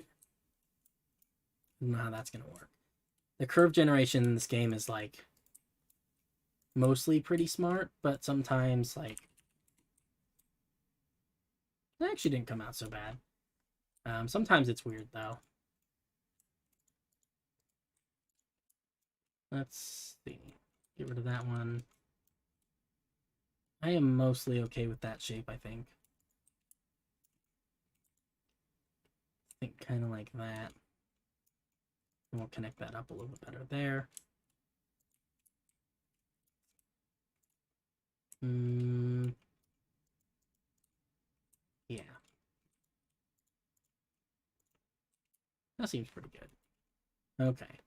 I don't know how that's gonna work. The curve generation in this game is like mostly pretty smart, but sometimes like it actually didn't come out so bad. Sometimes it's weird though. Let's see. Get rid of that one. I am mostly okay with that shape, I think. I think kind of like that. And we'll connect that up a little bit better there. Yeah. That seems pretty good. Okay.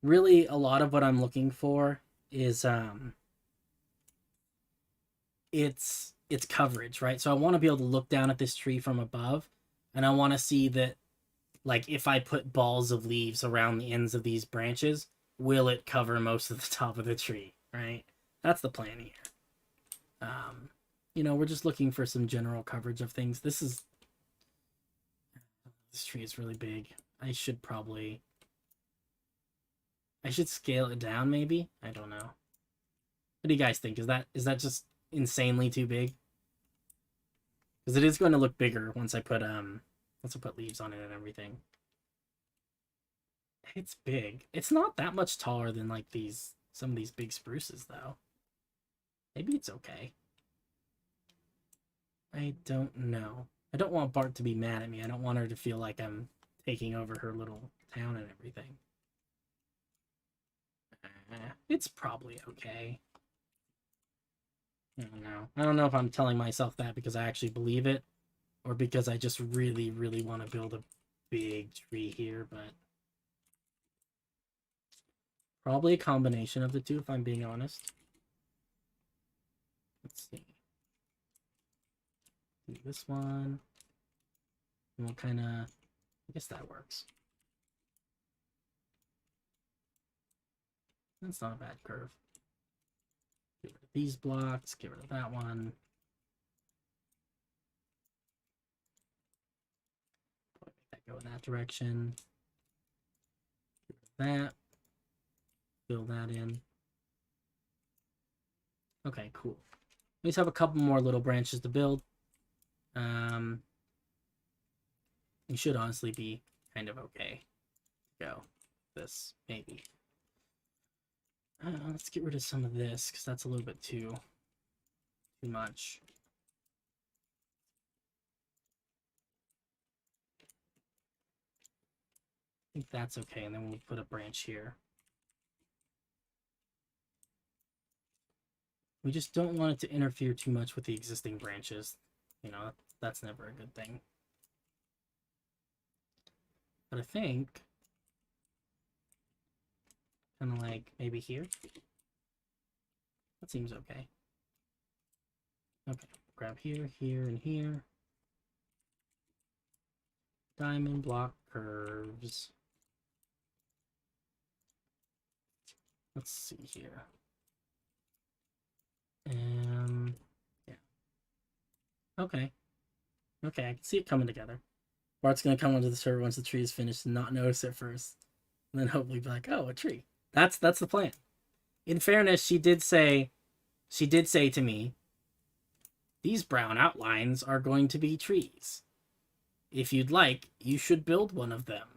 Really, a lot of what I'm looking for is it's coverage, right? So I want to be able to look down at this tree from above, and I want to see that, like, if I put balls of leaves around the ends of these branches, will it cover most of the top of the tree, right? That's the plan here. You know, we're just looking for some general coverage of things. This tree is really big. I should scale it down, maybe? I don't know. What do you guys think? Is that just insanely too big? Because it is going to look bigger once I put leaves on it and everything. It's big. It's not that much taller than like some of these big spruces though. Maybe it's okay. I don't know. I don't want Bart to be mad at me. I don't want her to feel like I'm taking over her little town and everything. It's probably okay. I don't know. I don't know if I'm telling myself that because I actually believe it, or because I just really, really want to build a big tree here, but probably a combination of the two, if I'm being honest. Let's see. Do this one. And we'll kind of... I guess that works. That's not a bad curve. Get rid of these blocks. Get rid of that one. Make that go in that direction. Get rid of that. Fill that in. Okay, cool. We just have a couple more little branches to build. You should honestly be kind of okay. Go. This, maybe. Let's get rid of some of this, because that's a little bit too much. I think that's okay, and then we'll put a branch here. We just don't want it to interfere too much with the existing branches. You know, that's never a good thing. But I think, kind of like maybe here. That seems okay. Okay, grab here, here, and here. Diamond block curves. Let's see here. Yeah. Okay. Okay, I can see it coming together. Bart's gonna come onto the server once the tree is finished and not notice it first. And then hopefully be like, oh, a tree. That's the plan. In fairness, she did say to me, these brown outlines are going to be trees. If you'd like, you should build one of them.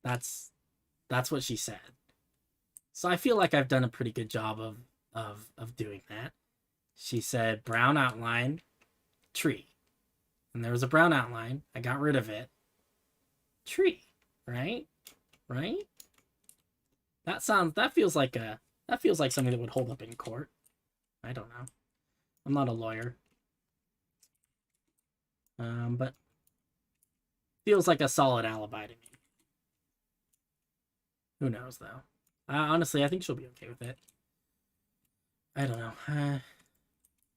That's what she said. So I feel like I've done a pretty good job of doing that. She said brown outline, tree. And there was a brown outline. I got rid of it. Tree, right? Right? That feels like something that would hold up in court. I don't know. I'm not a lawyer. But feels like a solid alibi to me. Who knows though? Honestly, I think she'll be okay with it. I don't know.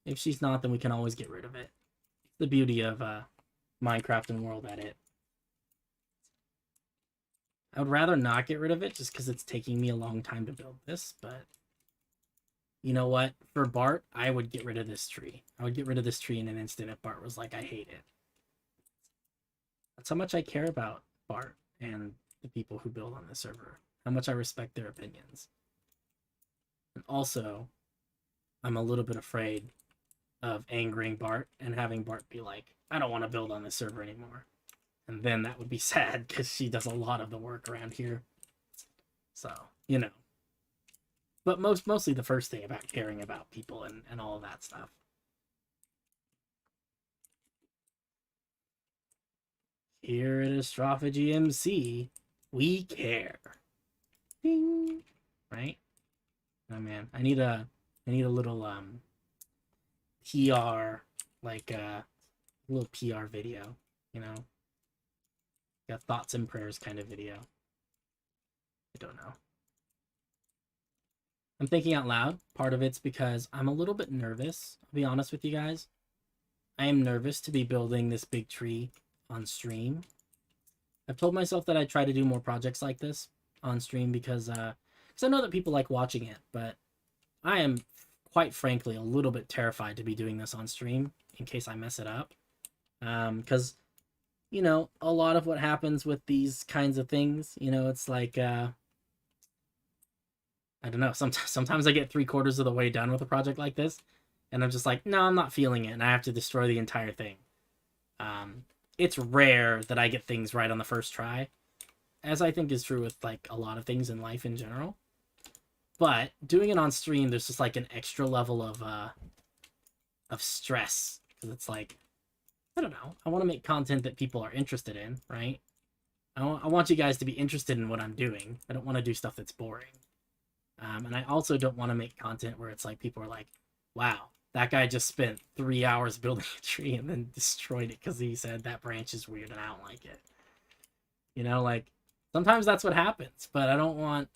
If she's not, then we can always get rid of it. The beauty of Minecraft and World Edit. I would rather not get rid of it just because it's taking me a long time to build this, but you know what? For Bart, I would get rid of this tree. I would get rid of this tree in an instant if Bart was like, I hate it. That's how much I care about Bart and the people who build on this server. How much I respect their opinions. And also, I'm a little bit afraid of angering Bart and having Bart be like, I don't want to build on this server anymore. And then that would be sad because she does a lot of the work around here. So, you know. But mostly the first thing about caring about people and all of that stuff. Here at Astrophagy MC, we care. Ding. Right? Oh man, I need a little PR, like a little PR video, you know? A thoughts and prayers kind of video. I don't know. I'm thinking out loud. Part of it's because I'm a little bit nervous. I'll be honest with you guys. I am nervous to be building this big tree on stream. I've told myself that I'd try to do more projects like this on stream because I know that people like watching it, but I am quite frankly a little bit terrified to be doing this on stream in case I mess it up. Because, you know, a lot of what happens with these kinds of things, you know, it's like, I don't know, sometimes I get 3/4 of the way done with a project like this, and I'm just like, no, I'm not feeling it, and I have to destroy the entire thing. It's rare that I get things right on the first try, as I think is true with like a lot of things in life in general. But doing it on stream, there's just like an extra level of stress, because it's like, I don't know, I want to make content that people are interested in, right? I want you guys to be interested in what I'm doing. I don't want to do stuff that's boring. And I also don't want to make content where it's like people are like, wow, that guy just spent 3 hours building a tree and then destroyed it because he said that branch is weird and I don't like it. You know, like sometimes that's what happens, but I don't want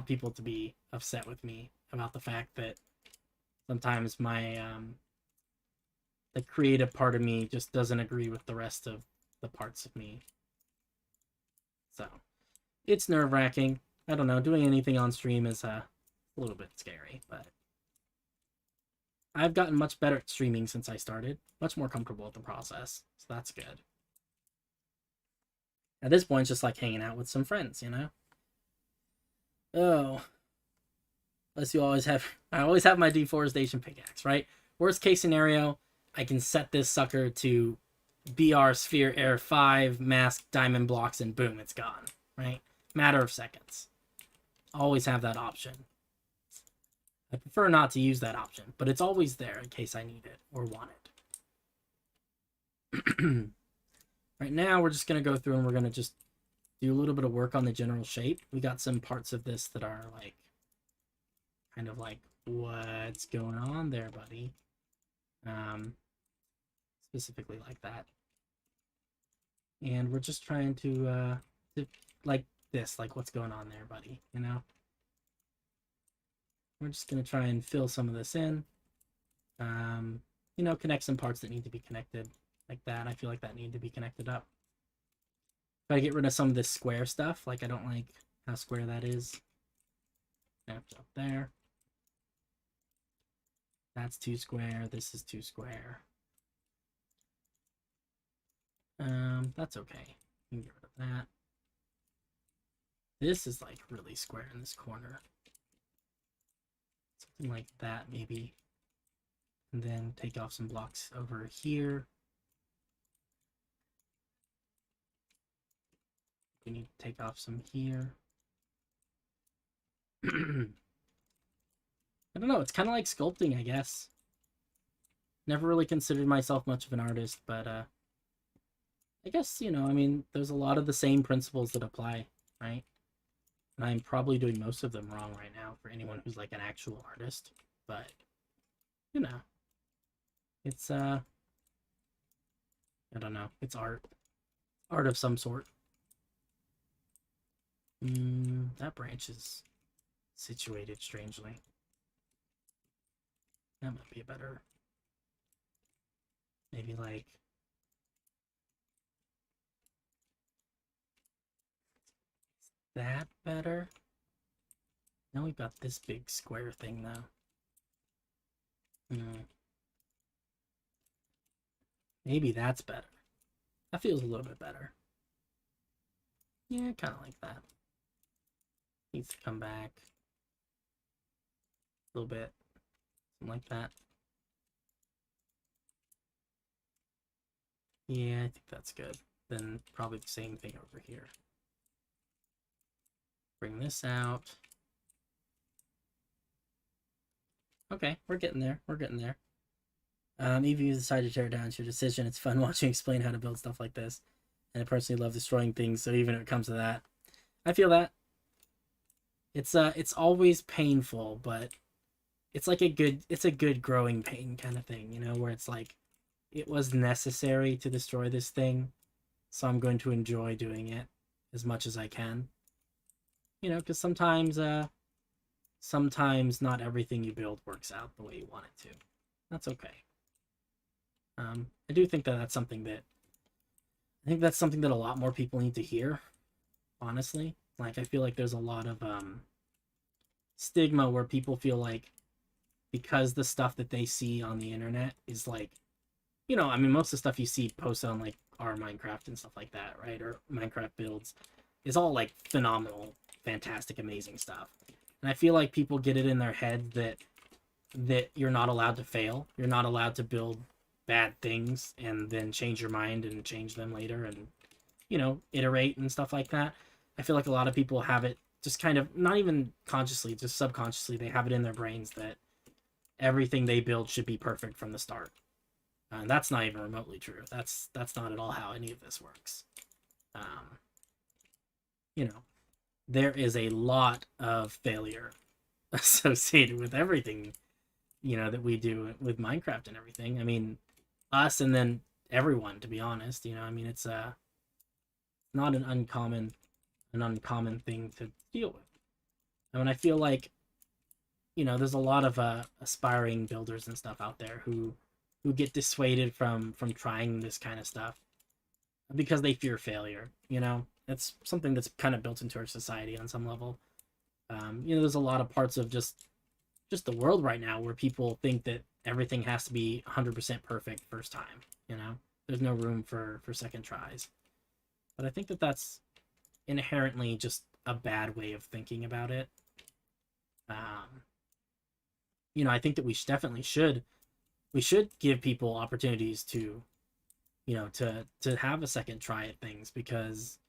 people to be upset with me about the fact that sometimes my the creative part of me just doesn't agree with the rest of the parts of me. So it's nerve-wracking. I don't know, doing anything on stream is a little bit scary, but I've gotten much better at streaming since I started. Much more comfortable with the process, so that's good. At this point, it's just like hanging out with some friends, you know? Oh. Unless you always have... I always have my deforestation pickaxe, right? Worst case scenario, I can set this sucker to BR Sphere Air 5, mask, diamond blocks, and boom, it's gone, right? Matter of seconds. Always have that option. I prefer not to use that option, but it's always there in case I need it or want it. Right now, we're just going to go through and we're going to just do a little bit of work on the general shape. We got some parts of this that are like, kind of like, what's going on there, buddy? Specifically like that. And we're just trying to like this, like what's going on there, buddy, you know? We're just going to try and fill some of this in. You know, connect some parts that need to be connected like that. I feel like that need to be connected up. Try to get rid of some of this square stuff. Like, I don't like how square that is. Snapped up there. That's too square. This is too square. That's okay. You can get rid of that. This is like really square in this corner. Something like that, maybe. And then take off some blocks over here. We need to take off some here. I don't know, it's kind of like sculpting, I guess. Never really considered myself much of an artist, but I guess, you know, I mean, there's a lot of the same principles that apply, right? And I'm probably doing most of them wrong right now for anyone who's like an actual artist, but, you know, it's, I don't know, it's art. Art of some sort. That branch is situated strangely. That might be a better, maybe like, that better? Now we've got this big square thing though. Maybe that's better. That feels a little bit better. Yeah, kind of like that. Needs to come back a little bit. Something like that. Yeah, I think that's good. Then probably the same thing over here. Bring this out. Okay, we're getting there. We're getting there. Even if you decide to tear it down, it's your decision. It's fun watching you explain how to build stuff like this. And I personally love destroying things, so even if it comes to that, I feel that. It's always painful, but it's like it's a good growing pain kind of thing, you know, where it's like, it was necessary to destroy this thing, so I'm going to enjoy doing it as much as I can. You know, because sometimes not everything you build works out the way you want it to. That's okay. I do think that that's something that a lot more people need to hear, honestly. Like, I feel like there's a lot of stigma where people feel like because the stuff that they see on the internet is like, you know, I mean, most of the stuff you see posted on like our Minecraft and stuff like that, right? Or Minecraft builds is all like phenomenal, fantastic, amazing stuff. And I feel like people get it in their head that you're not allowed to fail. You're not allowed to build bad things and then change your mind and change them later and, you know, iterate and stuff like that. I feel like a lot of people have it just kind of, not even consciously, just subconsciously, they have it in their brains that everything they build should be perfect from the start. And that's not even remotely true. That's not at all how any of this works. Um, you know, there is a lot of failure associated with everything, that we do with Minecraft and everything. I mean, us and then everyone, to be honest. I mean, it's not an uncommon thing to deal with. I mean, I feel like there's a lot of aspiring builders and stuff out there who get dissuaded from trying this kind of stuff because they fear failure. It's something that's kind of built into our society on some level. There's a lot of parts of just the world right now where people think that everything has to be 100% perfect first time. There's no room for second tries. But I think that that's inherently just a bad way of thinking about it. I think that we definitely should give people opportunities to to have a second try at things, because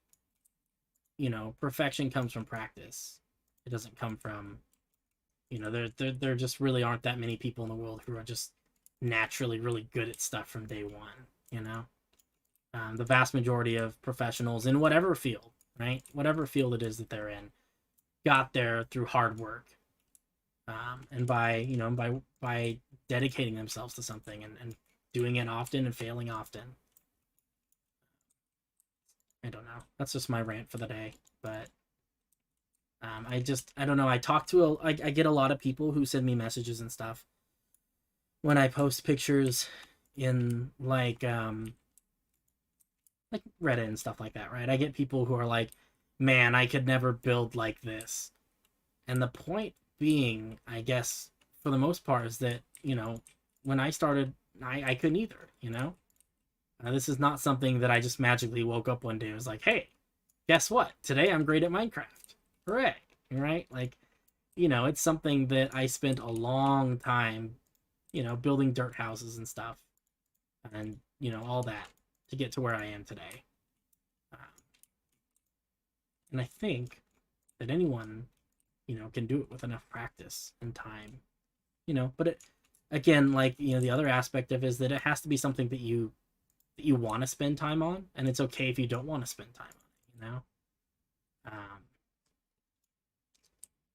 perfection comes from practice. It doesn't come from there just really aren't that many people in the world who are just naturally really good at stuff from day one. The vast majority of professionals in whatever field, right, whatever field it is that they're in, got there through hard work, and by dedicating themselves to something and doing it often and failing often. I don't know. That's just my rant for the day. But I don't know. I get a lot of people who send me messages and stuff when I post pictures in like Reddit and stuff like that, right? I get people who are like, man, I could never build like this. And the point being, I guess, for the most part, is that, when I started, I couldn't either, this is not something that I just magically woke up one day and was like, hey, guess what? Today I'm great at Minecraft. Hooray. Right? Like, it's something that I spent a long time, building dirt houses and stuff. And, all that to get to where I am today. And I think that anyone, can do it with enough practice and time. But it, again, like, the other aspect of it is that it has to be something that you want to spend time on, and it's okay if you don't want to spend time on it.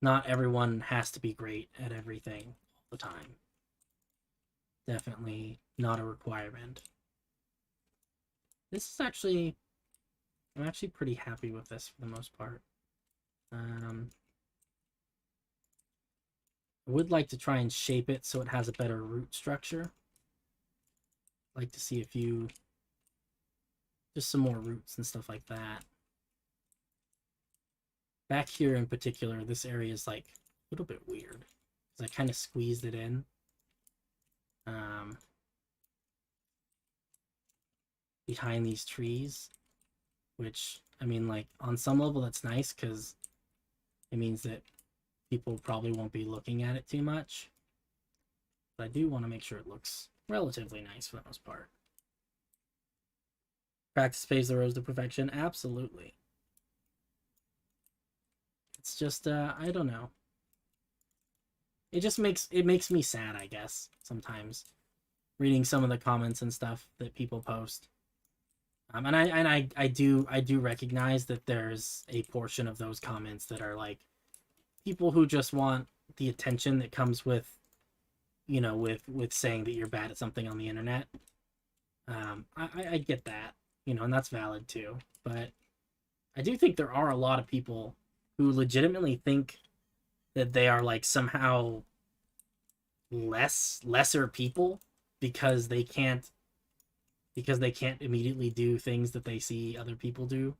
Not everyone has to be great at everything all the time. Definitely not a requirement. This is actually, I'm actually pretty happy with this for the most part. I would like to try and shape it so it has a better root structure. I'd like to see a few, just some more roots and stuff like that. Back here in particular, this area is like a little bit weird because I kind of squeezed it in. Behind these trees, which, I mean, like, on some level that's nice because it means that people probably won't be looking at it too much. But I do want to make sure it looks relatively nice for the most part. Practice paves the road to perfection. Absolutely. It's just, I don't know. It just makes me sad, I guess, sometimes, reading some of the comments and stuff that people post. And I do recognize that there's a portion of those comments that are like people who just want the attention that comes with, with saying that you're bad at something on the internet. I get that, and that's valid too. But I do think there are a lot of people who legitimately think that they are like somehow lesser people because they can't immediately do things that they see other people do,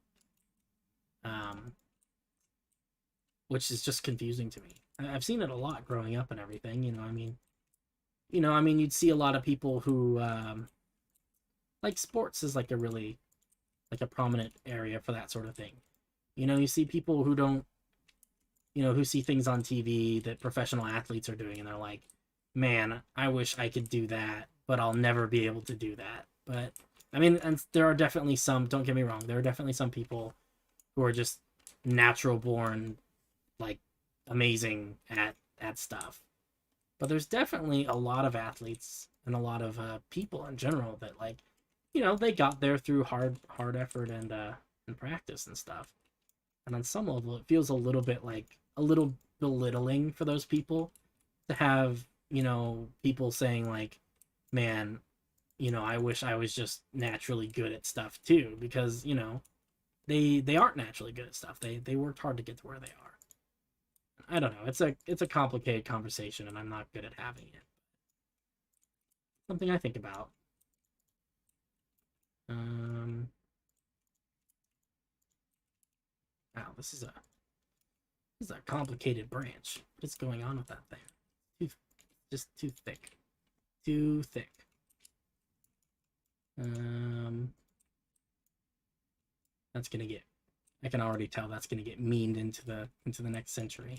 which is just confusing to me. I've seen it a lot growing up and everything. I mean, you'd see a lot of people who, like, sports is like a really, like, a prominent area for that sort of thing. You see people who don't, who see things on TV that professional athletes are doing, and they're like, man, I wish I could do that, but I'll never be able to do that. But I mean, and there are definitely some, don't get me wrong, there are definitely some people who are just natural born, like, amazing at stuff. But there's definitely a lot of athletes and a lot of people in general that, like, they got there through hard effort and practice and stuff. And on some level, it feels a little bit like a little belittling for those people to have, people saying like, man, I wish I was just naturally good at stuff too, because, they aren't naturally good at stuff. They worked hard to get to where they are. I don't know. It's a complicated conversation, and I'm not good at having it. Something I think about. Um, wow, this is a complicated branch. What's going on with that thing? Too, just too thick. Too thick. That's gonna get. I can already tell that's gonna get meaned into the next century.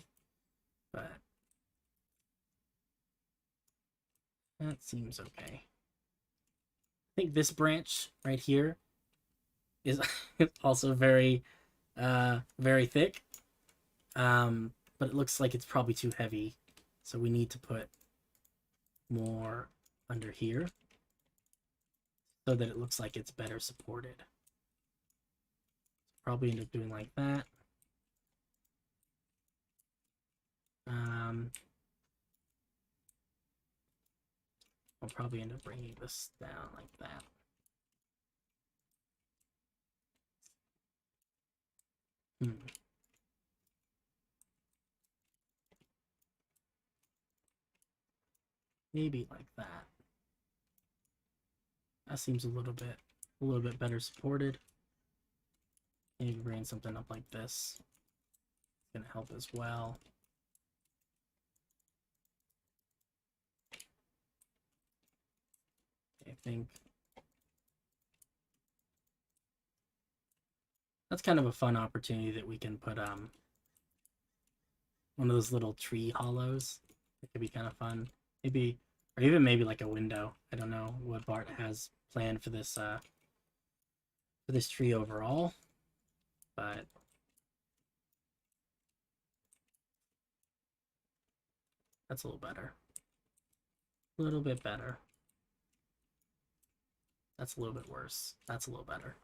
But that seems okay. I think this branch right here is also very thick. But it looks like it's probably too heavy, so we need to put more under here so that it looks like it's better supported. Probably end up doing like that. I'll probably end up bringing this down like that. Maybe like that. That seems a little bit better supported. Maybe bring something up like this. It's gonna help as well. I think that's kind of a fun opportunity that we can put one of those little tree hollows. It could be kind of fun. Maybe, or even maybe like a window. I don't know what Bart has planned for this tree overall, but that's a little better. A little bit better. That's a little bit worse. That's a little better.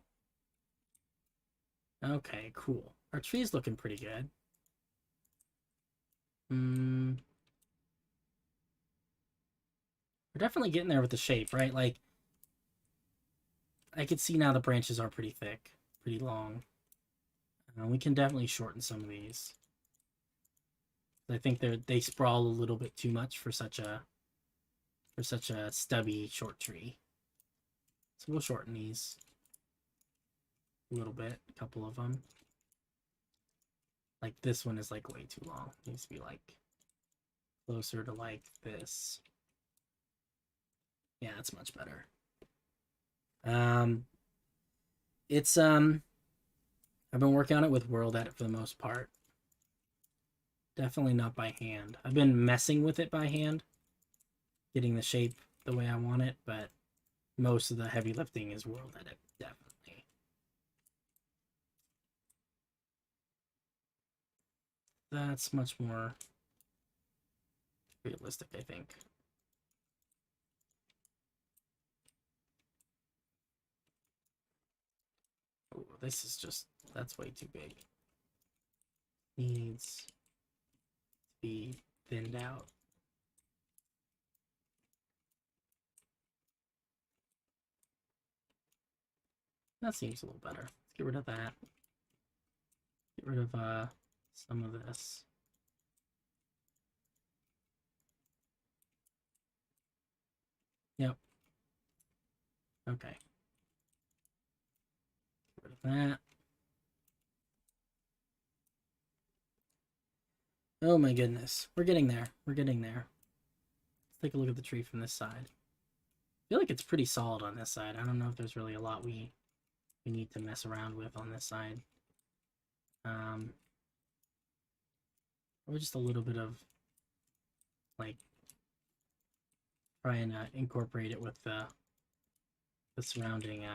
Okay, cool. Our tree's looking pretty good. We're definitely getting there with the shape, right? Like, I can see now the branches are pretty thick, pretty long. We can definitely shorten some of these. I think they sprawl a little bit too much for such a stubby short tree. So we'll shorten these a little bit, a couple of them. Like this one is like way too long. It needs to be like closer to like this. Yeah, that's much better. It's I've been working on it with World Edit for the most part. Definitely not by hand. I've been messing with it by hand, getting the shape the way I want it, but most of the heavy lifting is World Edit, definitely. That's much more realistic, I think. Oh, this is just, that's way too big. Needs to be thinned out. That seems a little better. Let's get rid of that. Get rid of some of this. Yep. Okay. Get rid of that. Oh my goodness. We're getting there. We're getting there. Let's take a look at the tree from this side. I feel like it's pretty solid on this side. I don't know if there's really a lot we need to mess around with on this side. Or just a little bit of, like, try and incorporate it with the surrounding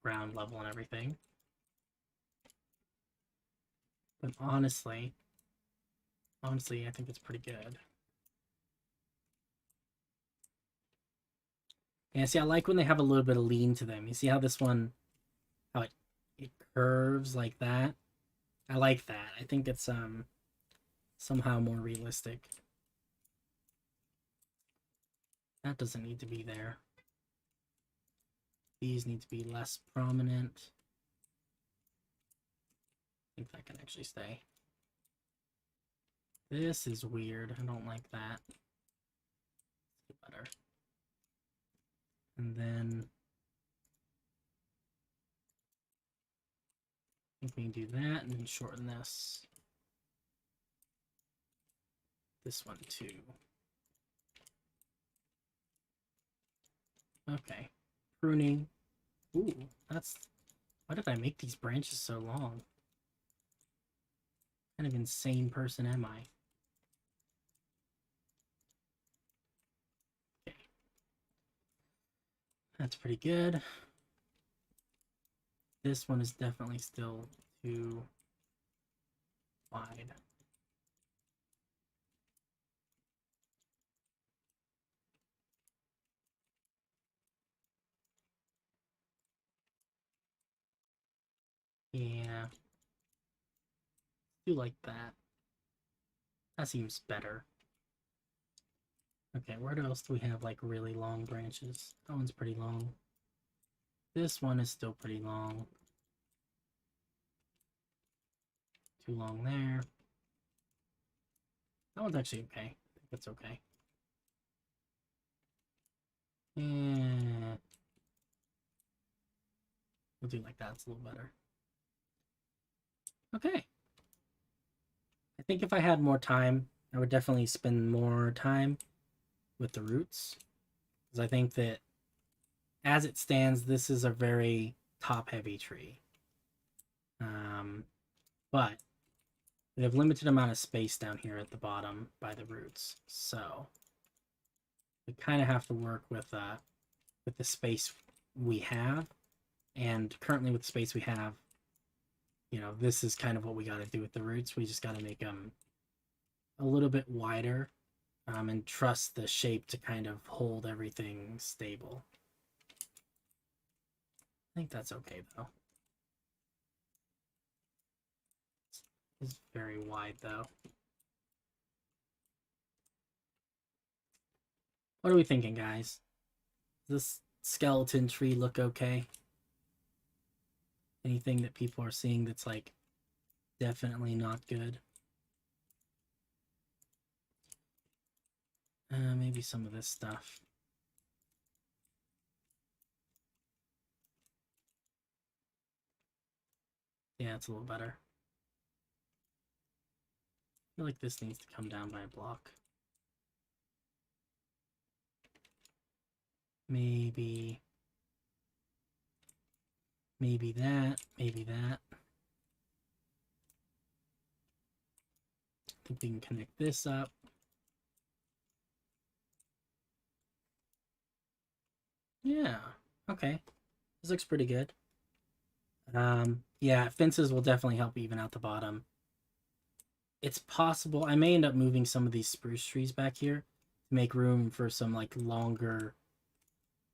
ground level and everything. But honestly, I think it's pretty good. Yeah, see, I like when they have a little bit of lean to them. You see how this one, how it curves like that? I like that. I think it's somehow more realistic. That doesn't need to be there. These need to be less prominent. I think that can actually stay. This is weird. I don't like that. Better. And then I think we can do that and then shorten this. This one too. Okay. Pruning. Ooh, that's... Why did I make these branches so long? What kind of insane person am I? Okay. That's pretty good. This one is definitely still too wide. Yeah. Do like that. That seems better. Okay, where else do we have like really long branches? That one's pretty long. This one is still pretty long. Too long there. That one's actually okay. I think that's okay. Yeah. We'll do like that. It's a little better. Okay. I think if I had more time, I would definitely spend more time with the roots. Because I think that as it stands, this is a very top-heavy tree. But we have limited amount of space down here at the bottom by the roots. So we kind of have to work with the space we have. And currently with the space we have, you know, this is kind of what we got to do with the roots. We just got to make them a little bit wider and trust the shape to kind of hold everything stable. I think that's okay, though. It's very wide, though. What are we thinking, guys? Does this skeleton tree look okay? Anything that people are seeing that's, like, definitely not good? Maybe some of this stuff. Yeah, it's a little better. I feel like this needs to come down by a block. Maybe that, maybe that. I think we can connect this up. Yeah, okay. This looks pretty good. Yeah, fences will definitely help even out the bottom. It's possible I may end up moving some of these spruce trees back here to make room for some like longer.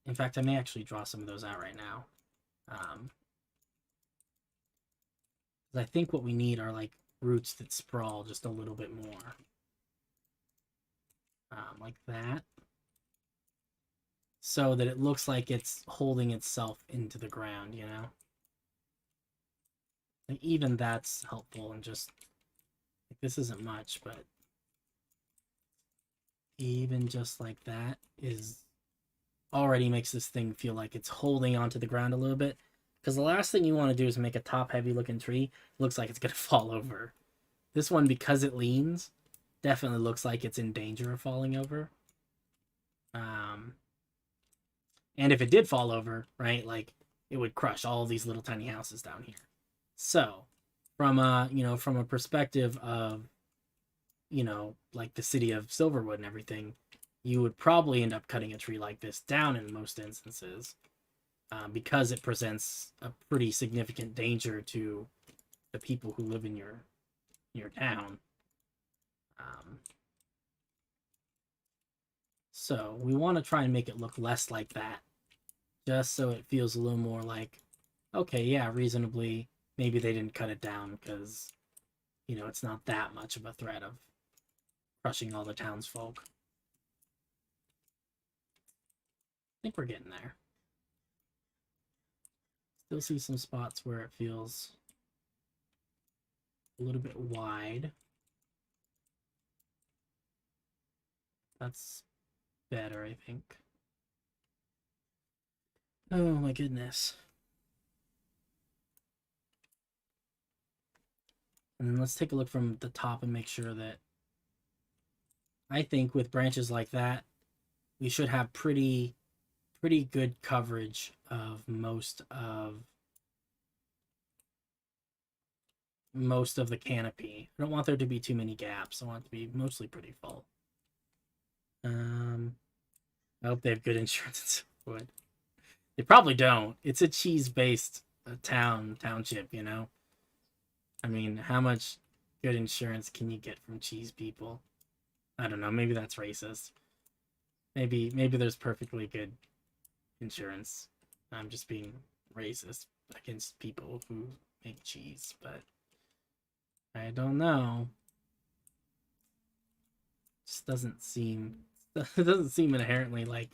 In fact, I may actually draw some of those out right now. I think what we need are like roots that sprawl just a little bit more. Like that. So that it looks like it's holding itself into the ground, you know? Like even that's helpful, and just like, this isn't much, but even just like that is already makes this thing feel like it's holding onto the ground a little bit. Because the last thing you want to do is make a top heavy looking tree. It looks like it's going to fall over. This one, because it leans, definitely looks like it's in danger of falling over. And if it did fall over, right, like it would crush all these little tiny houses down here. So from a perspective of, like the city of Silverwood and everything, you would probably end up cutting a tree like this down in most instances, because it presents a pretty significant danger to the people who live in your your town. So we want to try and make it look less like that, just so it feels a little more like, okay, yeah, reasonably, maybe they didn't cut it down because, you know, it's not that much of a threat of crushing all the townsfolk. I think we're getting there. Still see some spots where it feels a little bit wide. That's better, I think. Oh my goodness. And let's take a look from the top and make sure that I think with branches like that, we should have pretty good coverage of most of the canopy. I don't want there to be too many gaps. I want it to be mostly pretty full. I hope they have good insurance in Silverwood. They probably don't. It's a cheese-based township, you know? I mean, how much good insurance can you get from cheese people? I don't know. Maybe that's racist. Maybe there's perfectly good insurance. I'm just being racist against people who make cheese, but I don't know. Just doesn't seem it doesn't seem inherently like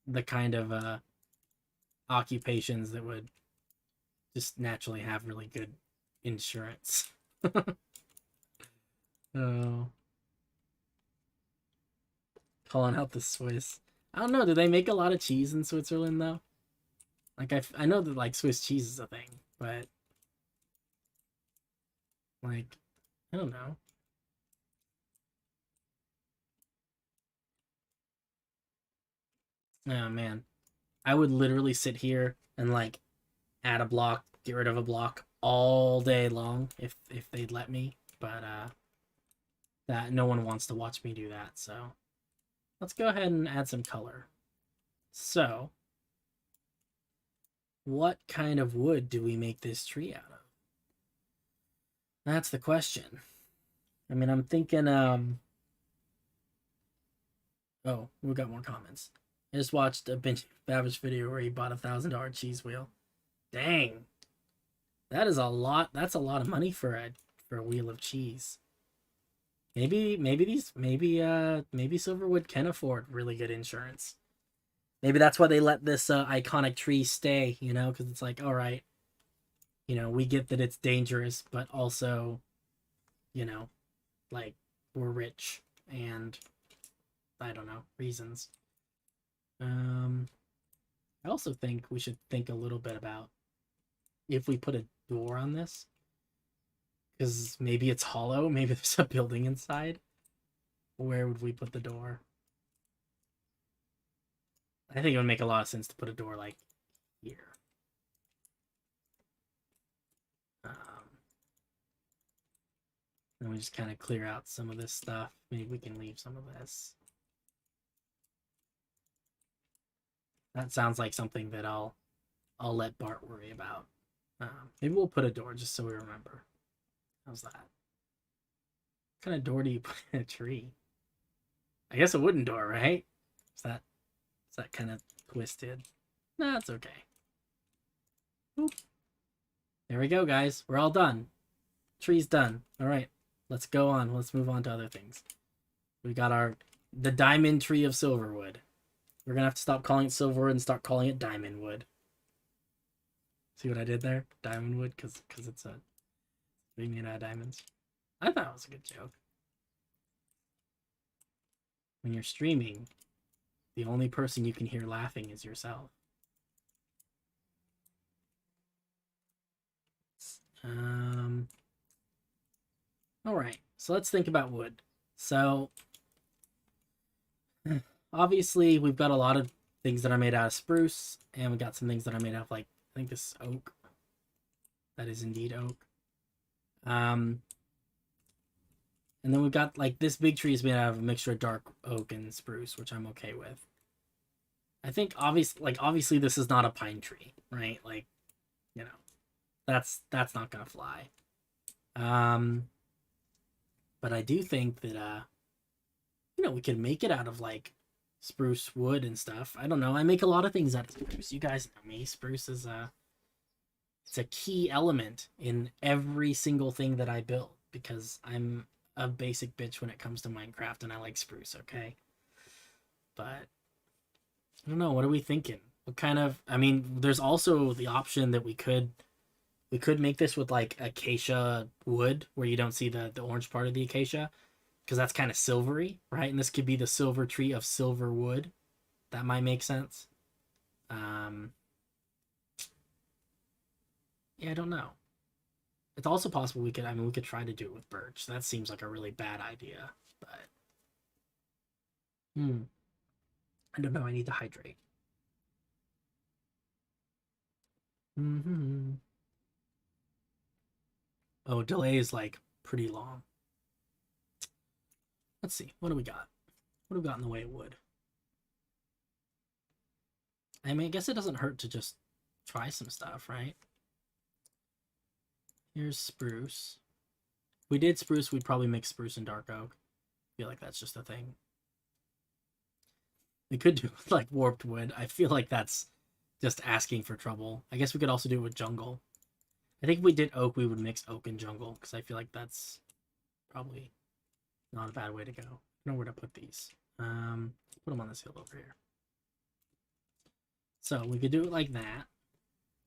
the kind of occupations that would just naturally have really good insurance. Oh, calling out the Swiss. I don't know. Do they make a lot of cheese in Switzerland though? Like I know that like Swiss cheese is a thing, but like I don't know. Oh man, I would literally sit here and like add a block, get rid of a block all day long if they'd let me, but that no one wants to watch me do that. So let's go ahead and add some color. So, what kind of wood do we make this tree out of? That's the question. I mean, I'm thinking, oh, we got more comments. I just watched a Benji Babish video where he bought $1,000 cheese wheel. Dang. That is a lot. That's a lot of money for a wheel of cheese. Maybe Silverwood can afford really good insurance. Maybe that's why they let this iconic tree stay, you know, because it's like, all right, you know, we get that it's dangerous, but also, you know, like we're rich and I don't know, reasons. I also think we should think a little bit about if we put a door on this, because maybe it's hollow, maybe there's a building inside. Where would we put the door? I think it would make a lot of sense to put a door like here. And we just kind of clear out some of this stuff. Maybe we can leave some of this. That sounds like something that I'll let Bart worry about. Maybe we'll put a door just so we remember. How's that? What kind of door do you put in a tree? I guess a wooden door, right? Is that kind of twisted? No, it's okay. Oop. There we go, guys. We're all done. Tree's done. All right, let's go on. Let's move on to other things. We got the diamond tree of Silverwood. We're gonna have to stop calling it Silverwood and start calling it Diamond Wood. See what I did there? Diamond Wood, because it's a being made out of diamonds. I thought it was a good joke. When you're streaming, the only person you can hear laughing is yourself. All right, so let's think about wood. So, obviously, we've got a lot of things that are made out of spruce, and we got some things that are made out of, like, I think this is oak. That is indeed oak. And then we've got, like, this big tree is made out of a mixture of dark oak and spruce, which I'm okay with. I think, obviously, this is not a pine tree, right? Like, you know, that's not gonna fly. Um, but I do think that we could make it out of like spruce wood and stuff. I don't know. I make a lot of things out of spruce. You guys know me. Spruce is it's a key element in every single thing that I build because I'm a basic bitch when it comes to Minecraft and I like spruce, okay? But I don't know, what are we thinking? What kind of I mean, there's also the option that we could make this with like acacia wood where you don't see the orange part of the acacia because that's kind of silvery, right? And this could be the silver tree of silver wood. That might make sense. Um yeah, I don't know. It's also possible we could try to do it with birch. That seems like a really bad idea, but I don't know. I need to hydrate. Mm-hmm. Oh, delay is like pretty long. Let's see. What do we got? What do we got in the way of wood? I mean, I guess it doesn't hurt to just try some stuff, right? Here's spruce. If we did spruce, we'd probably make spruce and dark oak. I feel like that's just a thing. We could do like warped wood. I feel like that's just asking for trouble. I guess we could also do it with jungle. I think if we did oak, we would mix oak and jungle because I feel like that's probably not a bad way to go. I know where to put these. Put them on this hill over here. So we could do it like that.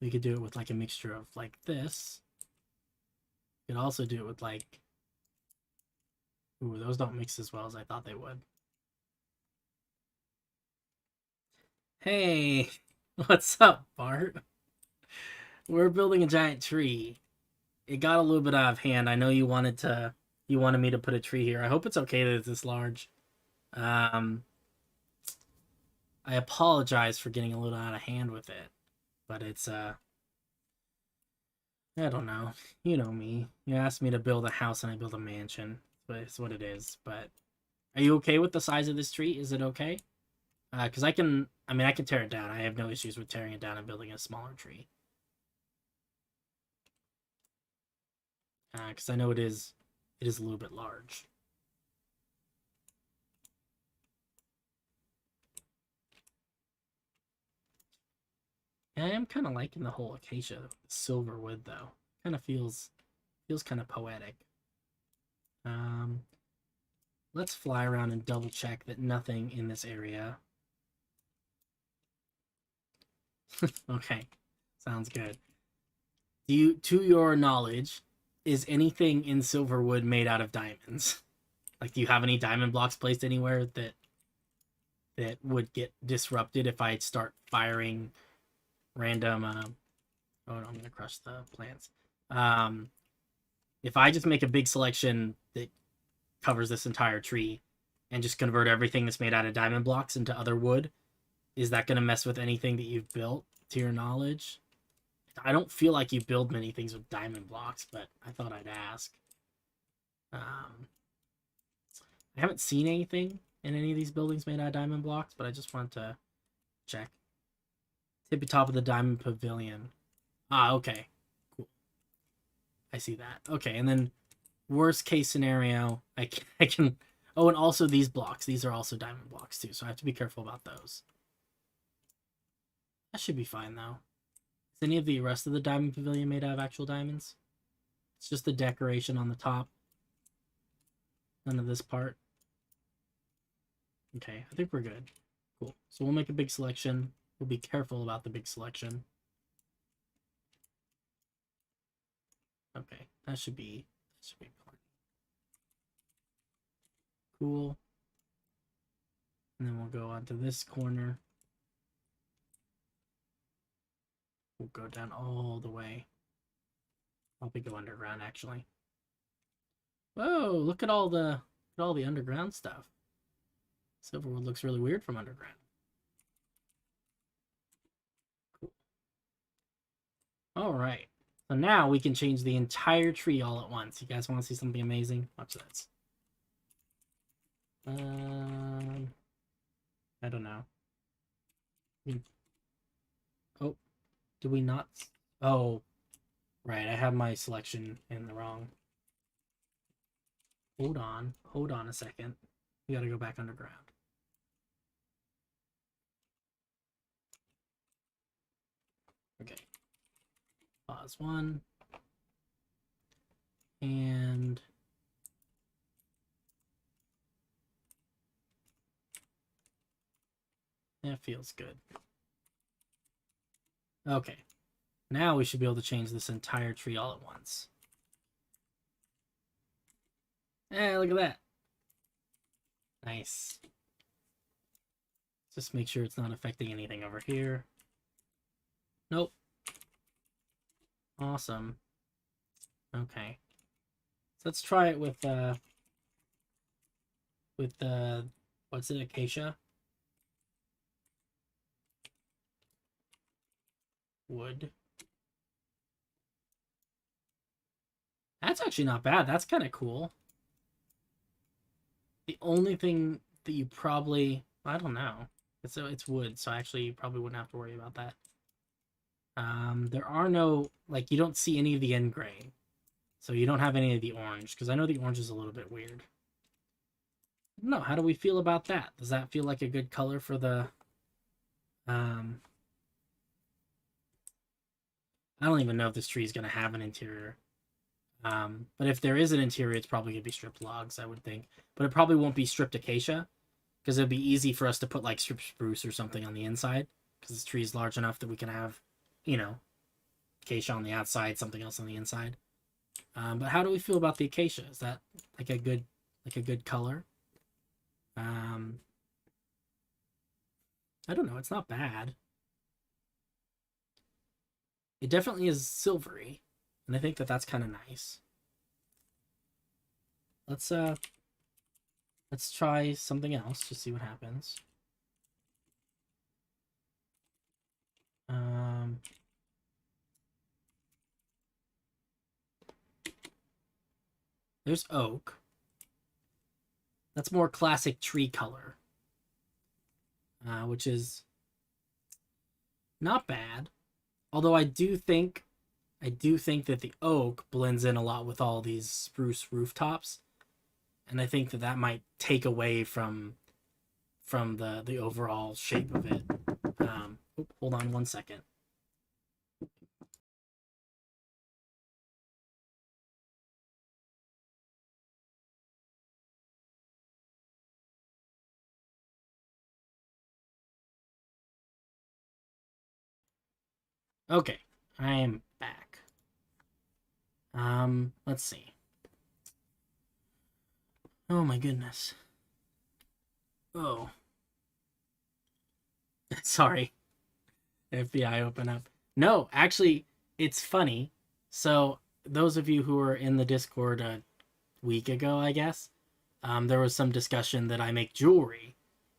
We could do it with like a mixture of like this. We could also do it with like, ooh, those don't mix as well as I thought they would. Hey, what's up, Bart? We're building a giant tree. It got a little bit out of hand. I know you wanted me to put a tree here. I hope it's okay that it's this large. Um, I apologize for getting a little out of hand with it, but it's I don't know. You know me. You asked me to build a house and I build a mansion. But it's what it is. But are you okay with the size of this tree? Is it okay? Because I can tear it down. I have no issues with tearing it down and building a smaller tree. Because I know it is a little bit large. Yeah, I am kind of liking the whole acacia silver wood though. Kind of feels kind of poetic. Um, let's fly around and double check that nothing in this area. Okay, sounds good. To your knowledge, is anything in Silverwood made out of diamonds? Like, do you have any diamond blocks placed anywhere that would get disrupted if I start firing random? Oh no, I'm gonna crush the plants. Um, if I just make a big selection that covers this entire tree and just convert everything that's made out of diamond blocks into other wood, is that gonna mess with anything that you've built? To your knowledge? I don't feel like you build many things with diamond blocks, but I thought I'd ask. Um, I haven't seen anything in any of these buildings made out of diamond blocks, but I just wanted to check. Tippy top of the diamond pavilion. Ah, okay. Cool. I see that. Okay, and then worst case scenario, I can. Oh, and also these blocks. These are also diamond blocks too, so I have to be careful about those. That should be fine though. Is any of the rest of the diamond pavilion made out of actual diamonds? It's just the decoration on the top. None of this part. Okay, I think we're good. Cool. So we'll make a big selection. We'll be careful about the big selection. Okay, that should be plenty. Cool. And then we'll go onto this corner. We'll go down all the way. Probably go underground actually. Whoa, look at all the underground stuff. Silverwood looks really weird from underground. Cool. All right. So now we can change the entire tree all at once. You guys want to see something amazing? Watch this. I don't know. Oh, do we not? Oh, right. I have my selection in the wrong. Hold on a second. We gotta go back underground. Okay. Pause 1. And that feels good. Okay. Now we should be able to change this entire tree all at once. Hey, look at that. Nice. Just make sure it's not affecting anything over here. Nope. Awesome. Okay. So let's try it with what's it, acacia? Wood. That's actually not bad. That's kind of cool. The only thing that you probably, I don't know. It's wood, so actually you probably wouldn't have to worry about that. There are no, like, you don't see any of the end grain. So you don't have any of the orange, because I know the orange is a little bit weird. No, how do we feel about that? Does that feel like a good color for the, I don't even know if this tree is going to have an interior. But if there is an interior, it's probably going to be stripped logs, I would think. But it probably won't be stripped acacia, because it'd be easy for us to put, like, stripped spruce or something on the inside, because this tree is large enough that we can have, you know, acacia on the outside, something else on the inside. But how do we feel about the acacia? Is that like a good color? I don't know. It's not bad. It definitely is silvery, and I think that that's kind of nice. Let's try something else to see what happens. There's oak. That's more classic tree color, which is not bad. Although I do think that the oak blends in a lot with all these spruce rooftops, and I think that that might take away from the overall shape of it. Hold on 1 second. Okay, I am back. Let's see. Oh my goodness. Oh. Sorry. FBI open up. No, actually, it's funny. So, those of you who were in the Discord a week ago, I guess, there was some discussion that I make jewelry,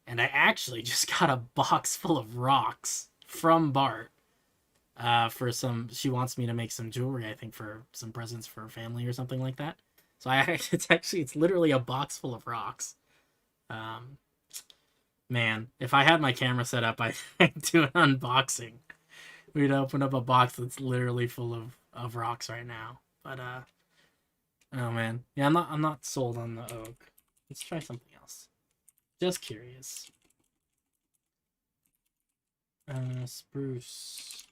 and I actually just got a box full of rocks from Bart. For some, she wants me to make some jewelry, I think, for some presents for her family or something like that. So it's literally a box full of rocks. Um, Man, if I had my camera set up, I'd do an unboxing. We'd open up a box that's literally full of rocks right now. But oh man, yeah, I'm not sold on the oak. Let's try something else. Just curious. Spruce,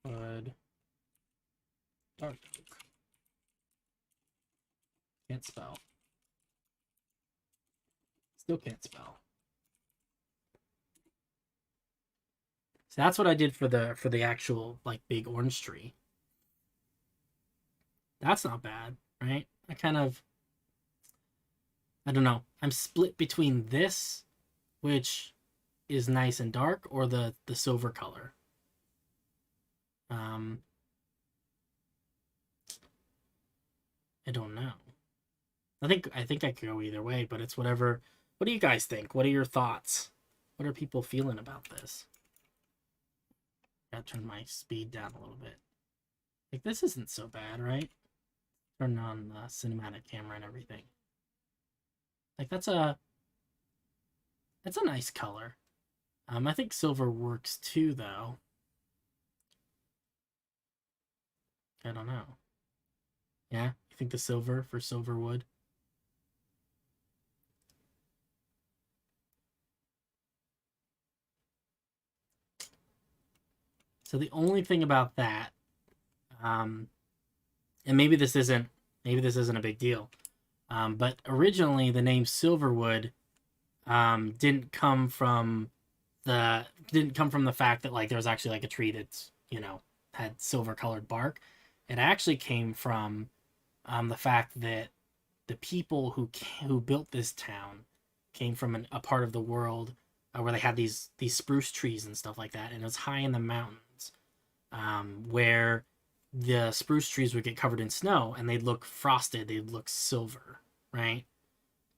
wood, dark oak. Can't spell. Still can't spell. So that's what I did for the actual, like, big orange tree. That's not bad, right? I don't know. I'm split between this, which is nice and dark, or the silver color. I don't know. I think I could go either way, but it's whatever. What do you guys think? What are your thoughts? What are people feeling about this? Gotta turn my speed down a little bit. Like, this isn't so bad, right? Turn on the cinematic camera and everything. Like, that's a nice color. I think silver works too, though. I don't know. Yeah, you think the silver for silver wood? So the only thing about that, and maybe this isn't a big deal, but originally the name Silverwood didn't come from the fact that like there was actually like a tree that's had silver colored bark. It actually came from the fact that the people who built this town came from a part of the world where they had these spruce trees and stuff like that, and it was high in the mountains, where the spruce trees would get covered in snow and they'd look frosted, they'd look silver, right?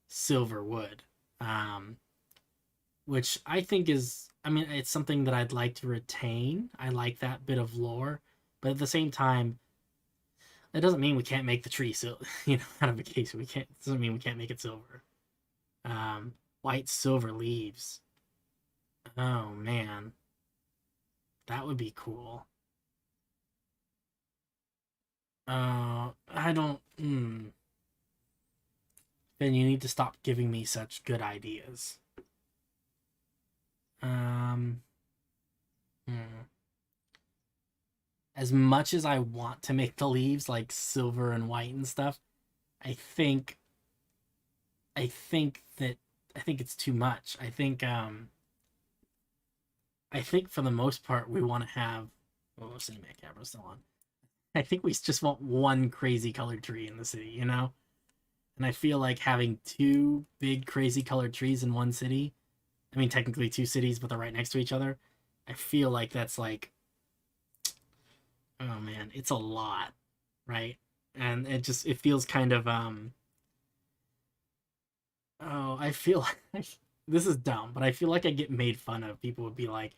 Silver wood, which I think is, I mean, it's something that I'd like to retain. I like that bit of lore, but at the same time, that doesn't mean we can't make the tree out of a case. We can't. Doesn't mean we can't make it silver. White silver leaves. Oh man, that would be cool. I don't. Then you need to stop giving me such good ideas. Hmm. As much as I want to make the leaves like silver and white and stuff, I think I think that I think it's too much. I think for the most part we want to have cinematic camera still on. I think we just want one crazy colored tree in the city, you know? And I feel like having two big crazy colored trees in one city, I mean technically two cities but they're right next to each other. I feel like that's like, oh man, it's a lot, right? And it feels kind of oh, I feel like this is dumb, but I feel like I get made fun of. People would be like,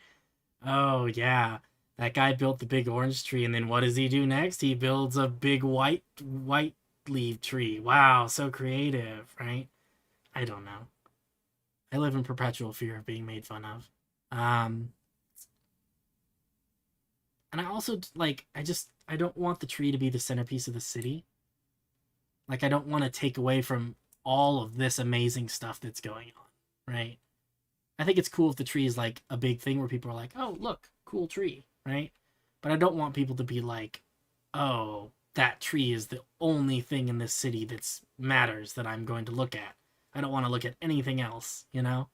"Oh yeah, that guy built the big orange tree, and then what does he do next? He builds a big white leaf tree. Wow, so creative, right?" I don't know. I live in perpetual fear of being made fun of. Um, and I also like I don't want the tree to be the centerpiece of the city. Like I don't want to take away from all of this amazing stuff that's going on, right? I think it's cool if the tree is like a big thing where people are like, "Oh, look, cool tree," right? But I don't want people to be like, "Oh, that tree is the only thing in this city that matters that I'm going to look at." I don't want to look at anything else, you know?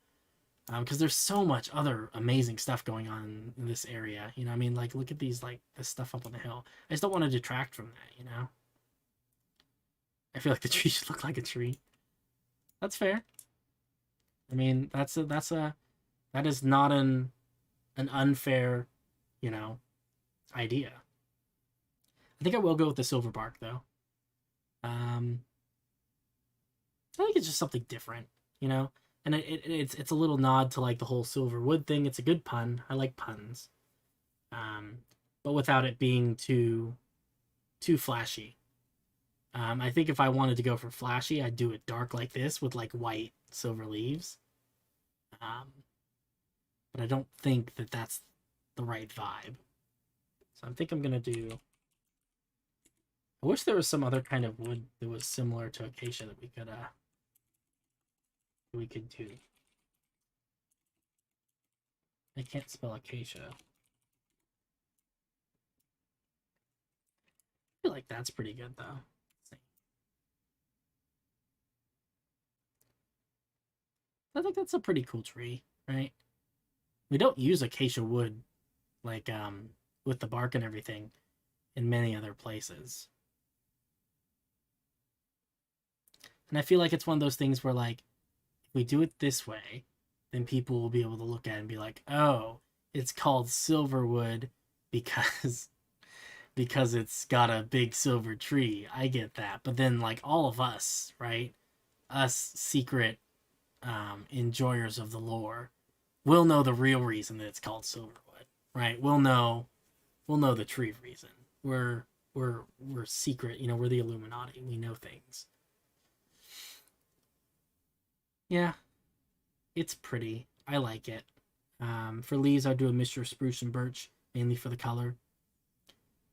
Because there's so much other amazing stuff going on in this area. You know, I mean, like look at these like this stuff up on the hill. I just don't want to detract from that, you know? I feel like the tree should look like a tree. That's fair. I mean, that is not an unfair, you know, idea. I think I will go with the silver bark though. Um, I think it's just something different, you know, and it's a little nod to like the whole silver wood thing. It's a good pun. I like puns, um, but without it being too flashy. I think if I wanted to go for flashy, I'd do it dark like this with like white silver leaves. Um, but I don't think that that's the right vibe. So I think I'm gonna do. I wish there was some other kind of wood that was similar to acacia that we could do. I can't spell acacia. I feel like that's pretty good though. I think that's a pretty cool tree, right? We don't use acacia wood like with the bark and everything in many other places. And I feel like it's one of those things where like if we do it this way, then people will be able to look at it and be like, "Oh, it's called silverwood because because it's got a big silver tree." I get that. But then like all of us, right? Us secret enjoyers of the lore will know the real reason that it's called silverwood, right? We'll know the true reason. We're secret, you know, we're the Illuminati. We know things. Yeah, it's pretty. I like it. For leaves, I do a mixture of spruce and birch, mainly for the color.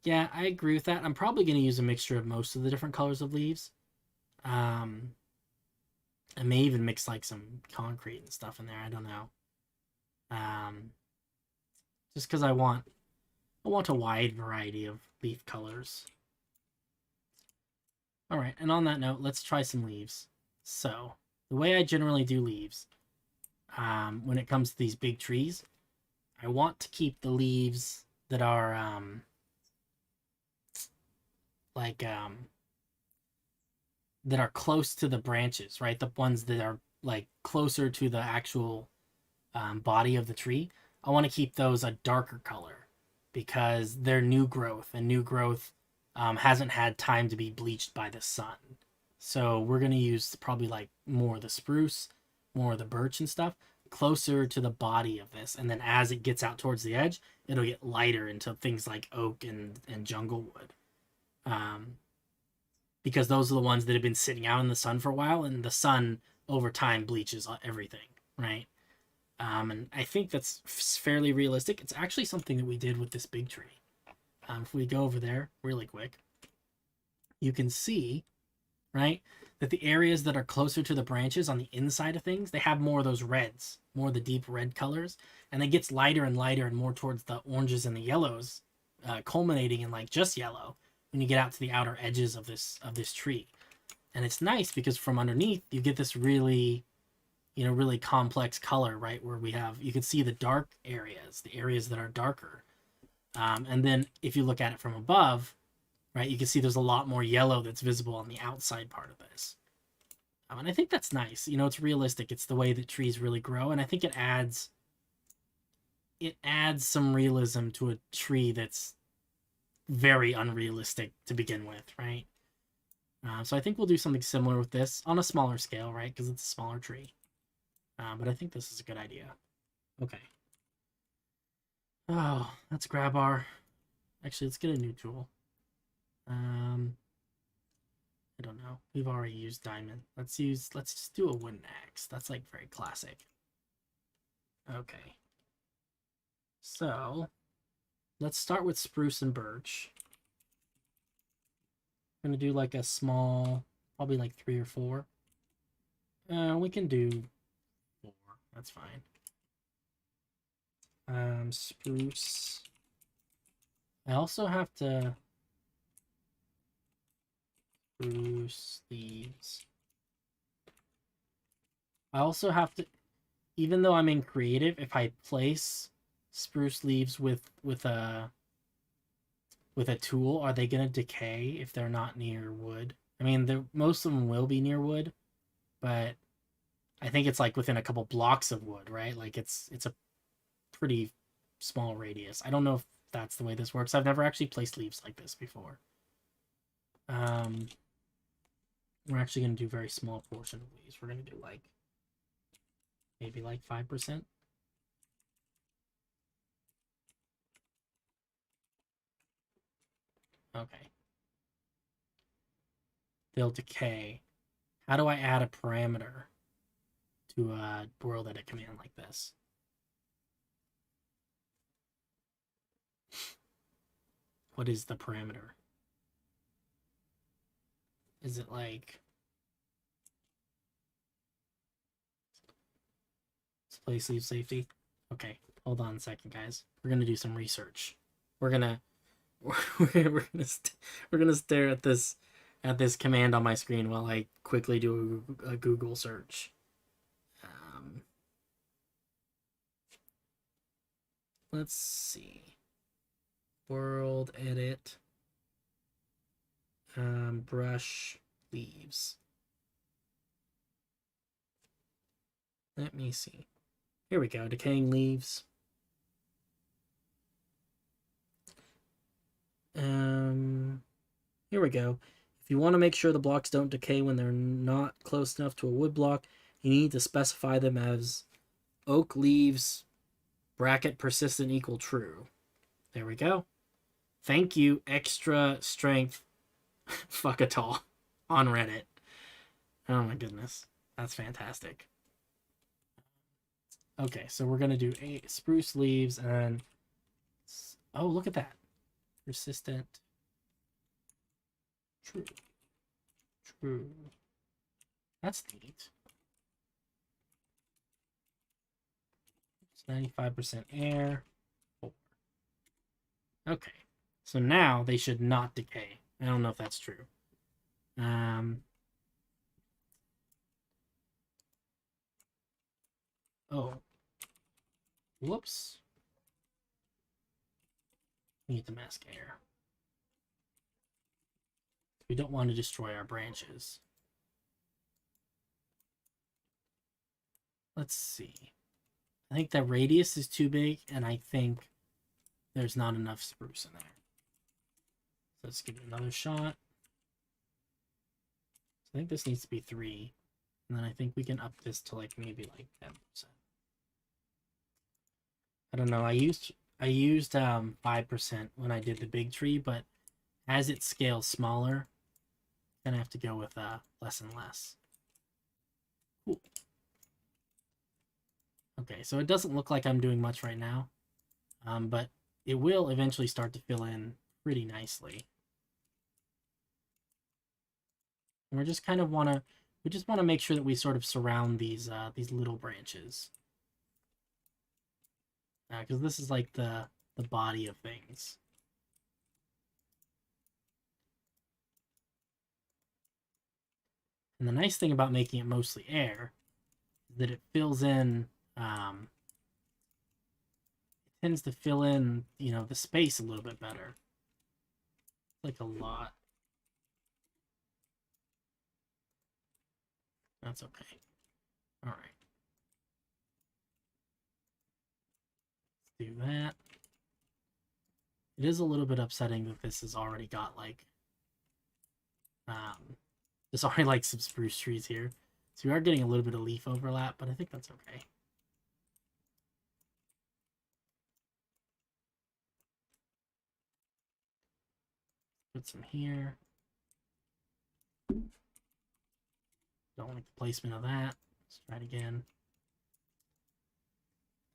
Yeah, I agree with that. I'm probably going to use a mixture of most of the different colors of leaves. Um, I may even mix like some concrete and stuff in there. I don't know. Um, just because I want a wide variety of leaf colors. All right, and on that note, let's try some leaves. So, the way I generally do leaves, when it comes to these big trees, I want to keep the leaves that are, that are close to the branches, right? The ones that are, like, closer to the actual body of the tree. I want to keep those a darker color because they're new growth, and new growth hasn't had time to be bleached by the sun. So we're going to use probably like more of the spruce, more of the birch and stuff closer to the body of this. And then as it gets out towards the edge, it'll get lighter into things like oak and jungle wood. Because those are the ones that have been sitting out in the sun for a while, and the sun over time bleaches everything, right? And I think that's fairly realistic. It's actually something that we did with this big tree. If we go over there really quick, you can see, right, that the areas that are closer to the branches on the inside of things, they have more of those reds, more of the deep red colors, and it gets lighter and lighter and more towards the oranges and the yellows, culminating in like just yellow when you get out to the outer edges of this tree. And it's nice because from underneath you get this really, really complex color, right? Where you can see the dark areas, the areas that are darker. And then if you look at it from above, right, you can see there's a lot more yellow that's visible on the outside part of this. And I think that's nice. It's realistic. It's the way that trees really grow. And I think it adds some realism to a tree that's very unrealistic to begin with, right? So I think we'll do something similar with this on a smaller scale, right? Because it's a smaller tree. But I think this is a good idea. Okay. Oh, let's grab our... Actually, let's get a new tool. I don't know. We've already used diamond. Let's just do a wooden axe. That's like very classic. Okay. So, let's start with spruce and birch. I'm gonna do like a small, probably like 3 or 4. We can do 4. That's fine. Spruce. I also have to spruce leaves. I also have to, even though I'm in creative, if I place spruce leaves with a tool, are they gonna decay if they're not near wood? I mean, most of them will be near wood, but I think it's like within a couple blocks of wood, right? Like it's a pretty small radius. I don't know if that's the way this works. I've never actually placed leaves like this before. We're actually going to do a very small portion of leaves. We're going to do like maybe like 5%. Okay. They'll decay. How do I add a parameter to a world edit command like this? What is the parameter? Is it like... Place leave safety? Okay, hold on a second, guys. We're gonna do some research. We're gonna stare at this command on my screen while I quickly do a Google search. Let's see. World edit. Brush leaves. Let me see. Here we go. Decaying leaves. Here we go. If you want to make sure the blocks don't decay when they're not close enough to a wood block, you need to specify them as oak leaves bracket persistent equal true. There we go. Thank you, extra strength fuckatall on Reddit. Oh my goodness. That's fantastic. Okay, so we're gonna do spruce leaves and... Oh, look at that. Persistent. True. True. That's neat. It's 95% air. 4. Okay. So now they should not decay. I don't know if that's true. Oh. Whoops. We need to mask air. We don't want to destroy our branches. Let's see. I think that radius is too big, and I think there's not enough spruce in there. So let's give it another shot. I think this needs to be 3. And then I think we can up this to like maybe like 10%. I don't know. I used 5% when I did the big tree, but as it scales smaller, then I have to go with less and less. Cool. Okay, so it doesn't look like I'm doing much right now, but it will eventually start to fill in pretty nicely. And we just want to make sure that we sort of surround these little branches, because this is like the body of things. And the nice thing about making it mostly air is that it fills in. It tends to fill in, the space a little bit better. Like a lot. That's okay. All right. Let's do that. It is a little bit upsetting that this has already got like, there's already like some spruce trees here. So we are getting a little bit of leaf overlap, but I think that's okay. Put some here. Don't like the placement of that. Let's try it again.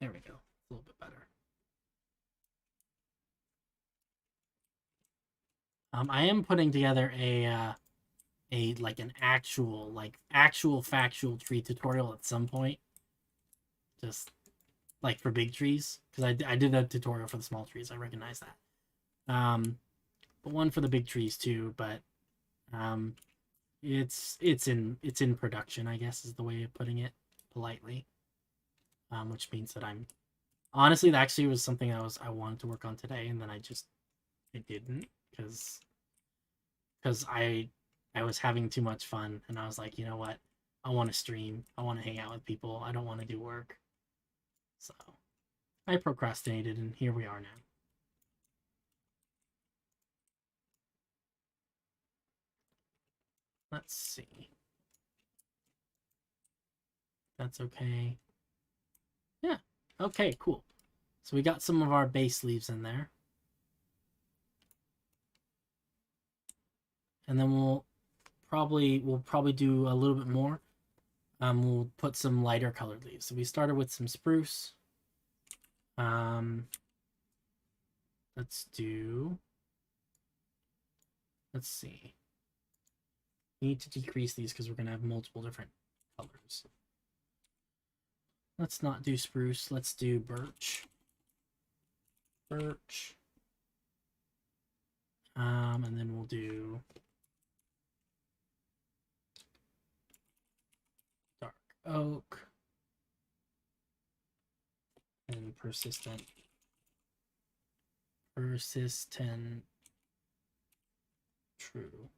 There we go. A little bit better. I am putting together an actual factual tree tutorial at some point. Just like for big trees, because I did a tutorial for the small trees. I recognize that. But one for the big trees too. But it's in production, I guess, is the way of putting it politely. Which means that I'm honestly, that actually was something I wanted to work on today, and then I didn't because I was having too much fun, and I was like, you know what, I want to stream, I want to hang out with people, I don't want to do work, so I procrastinated, and here we are now. Let's see. That's okay. Yeah. Okay, cool. So we got some of our base leaves in there. And then we'll probably do a little bit more. We'll put some lighter colored leaves. So we started with some spruce. Let's see. We need to decrease these because we're going to have multiple different colors. Let's not do spruce. Let's do birch. Birch. And then we'll do dark oak. And persistent. True.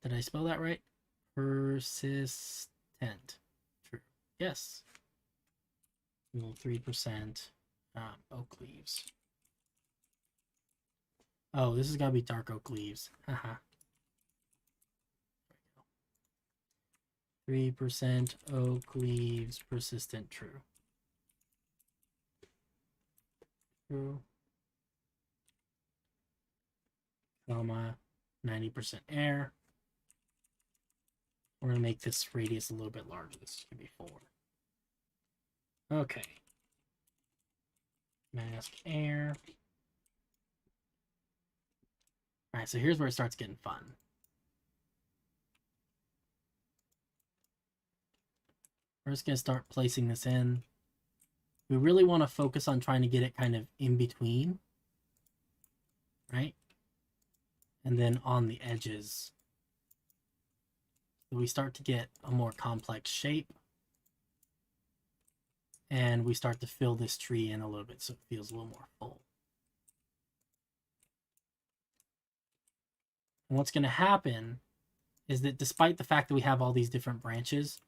Did I spell that right? Persistent. True. Yes. 3% oak leaves. Oh, this has got to be dark oak leaves. Haha. 3% oak leaves, persistent, true. True. Comma, 90% air. We're going to make this radius a little bit larger. This is going to be 4. Okay. Mask air. Alright, so here's where it starts getting fun. We're just going to start placing this in. We really want to focus on trying to get it kind of in between, right? And then on the edges, we start to get a more complex shape. And we start to fill this tree in a little bit so it feels a little more full. And what's going to happen is that despite the fact that we have all these different branches,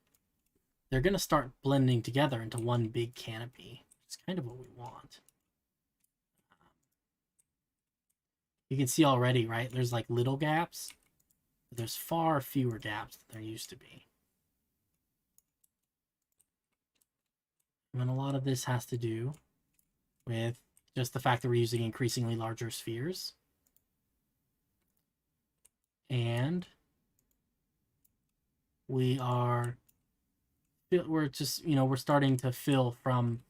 they're going to start blending together into one big canopy. It's kind of what we want. You can see already, right? There's like little gaps. There's far fewer gaps than there used to be. And a lot of this has to do with just the fact that we're using increasingly larger spheres. And we're just, we're starting to fill from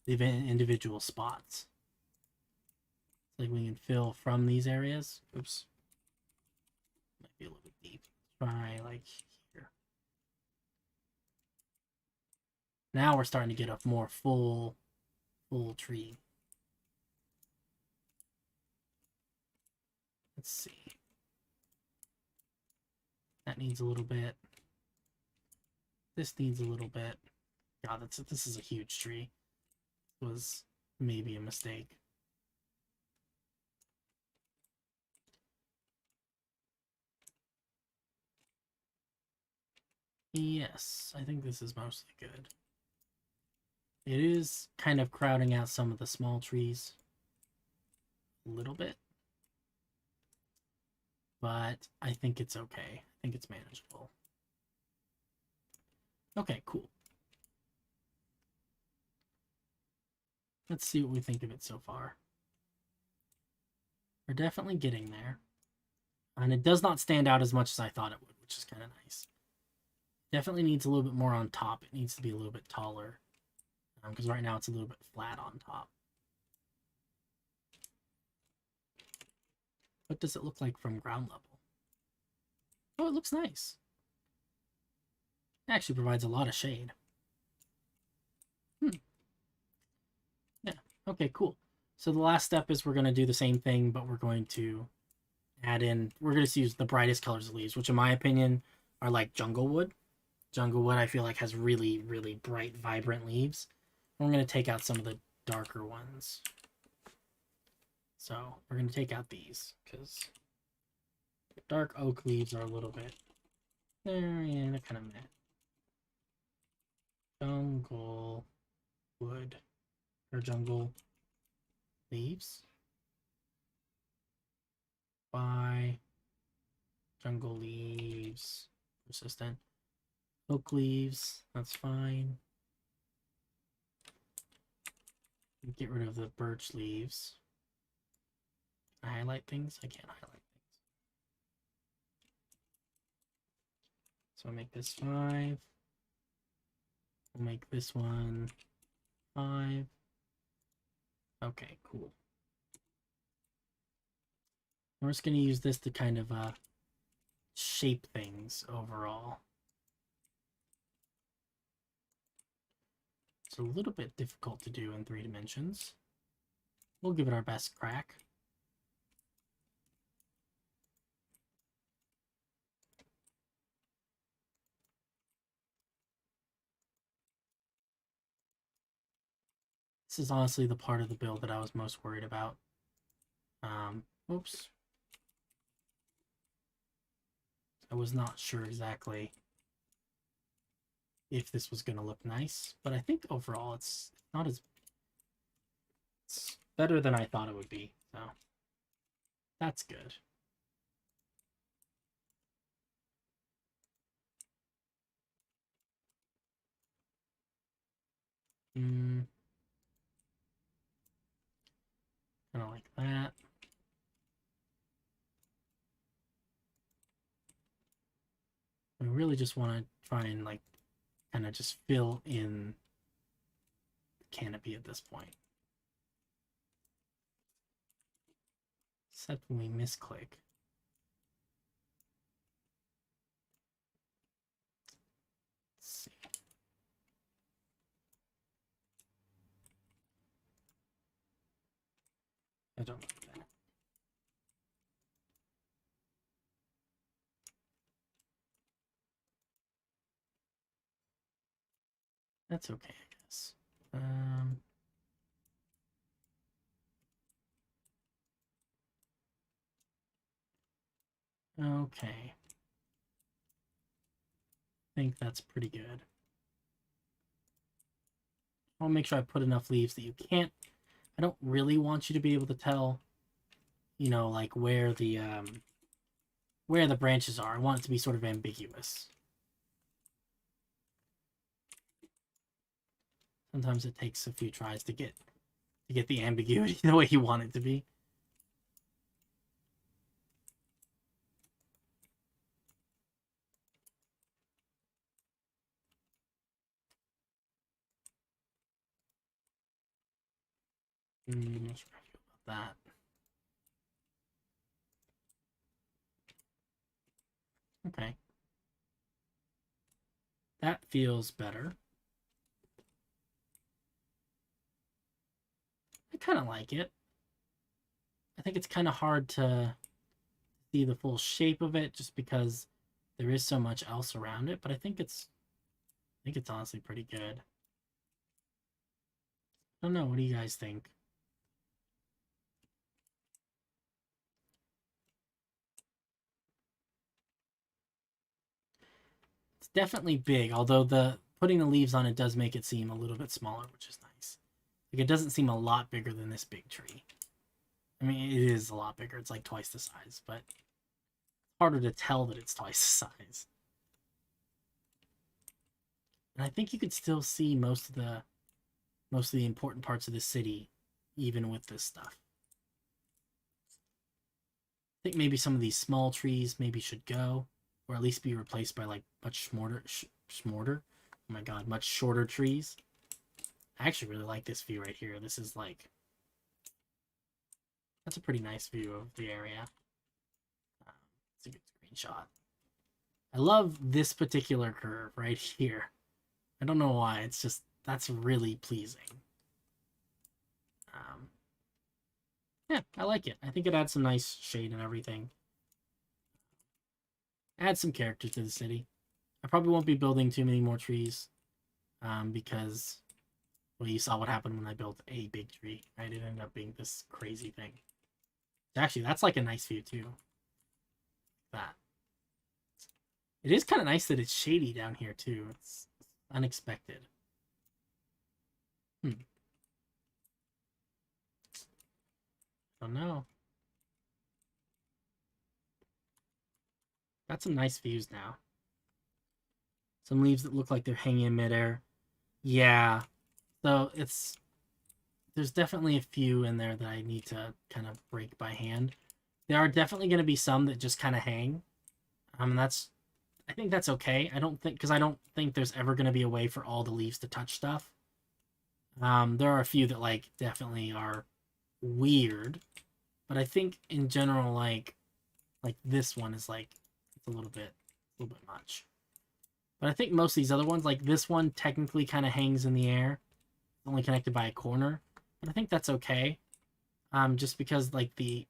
the individual spots. Like we can fill from these areas. Oops. Might be a little bit deep. Try like here. Now we're starting to get a more full tree. Let's see. That needs a little bit. This needs a little bit. God, this is a huge tree. It was maybe a mistake. Yes, I think this is mostly good. It is kind of crowding out some of the small trees a little bit. But I think it's okay. I think it's manageable. Okay, cool. Let's see what we think of it so far. We're definitely getting there. And it does not stand out as much as I thought it would, which is kind of nice. Definitely needs a little bit more on top. It needs to be a little bit taller. Because right now it's a little bit flat on top. What does it look like from ground level? Oh, it looks nice. It actually provides a lot of shade. Yeah, okay, cool. So the last step is we're going to do the same thing, but we're going to add in, we're going to use the brightest colors of leaves, which in my opinion are like jungle wood. Jungle wood I feel like has really, really bright, vibrant leaves. And we're going to take out some of the darker ones. So we're going to take out these because dark oak leaves are a little bit there, yeah, they're kind of meh. Jungle wood or jungle leaves by jungle leaves persistent oak leaves, that's fine. Get rid of the birch leaves. Can I highlight things? I can't highlight things. So I'll make this 5. We'll make this one 5. Okay, cool. We're just going to use this to kind of shape things overall. It's a little bit difficult to do in 3 dimensions. We'll give it our best crack. This is honestly the part of the build that I was most worried about. Oops. I was not sure exactly if this was going to look nice, but I think overall it's not as... It's better than I thought it would be, so that's good. Kind of like that. We really just want to try and like kind of just fill in the canopy at this point. Except when we misclick. Let's see. I don't like that. That's okay, I guess. Okay. I think that's pretty good. I'll make sure I put enough leaves that you can't... I don't really want you to be able to tell, you know, like where the branches are. I want it to be sort of ambiguous. Sometimes it takes a few tries to get the ambiguity the way you want it to be. Not sure how I feel about that. Okay. That feels better. I kind of like it. I think it's kind of hard to see the full shape of it just because there is so much else around it, but I think it's honestly pretty good. I don't know, what do you guys think? It's definitely big, although putting the leaves on it does make it seem a little bit smaller, which is nice. Like, it doesn't seem a lot bigger than this big tree. I mean, it is a lot bigger. It's like twice the size, but it's harder to tell that it's twice the size. And I think you could still see most of the important parts of the city, even with this stuff. I think maybe some of these small trees maybe should go, or at least be replaced by like much shorter. Oh my god, much shorter trees. I actually really like this view right here. This is like, that's a pretty nice view of the area. It's a good screenshot. I love this particular curve right here. I don't know why. It's just, that's really pleasing. Yeah, I like it. I think it adds some nice shade and everything. Adds some character to the city. I probably won't be building too many more trees because, well, you saw what happened when I built a big tree, right? It ended up being this crazy thing. Actually, that's like a nice view too. That. It is kind of nice that it's shady down here too. It's unexpected. Don't know. Got some nice views now. Some leaves that look like they're hanging in midair. Yeah. So there's definitely a few in there that I need to kind of break by hand. There are definitely going to be some that just kind of hang. And I think that's okay. I don't think there's ever going to be a way for all the leaves to touch stuff. There are a few that like definitely are weird, but I think in general, like this one is like, it's a little bit much. But I think most of these other ones, like this one, technically kind of hangs in the air, only connected by a corner. But I think that's okay. Just because like the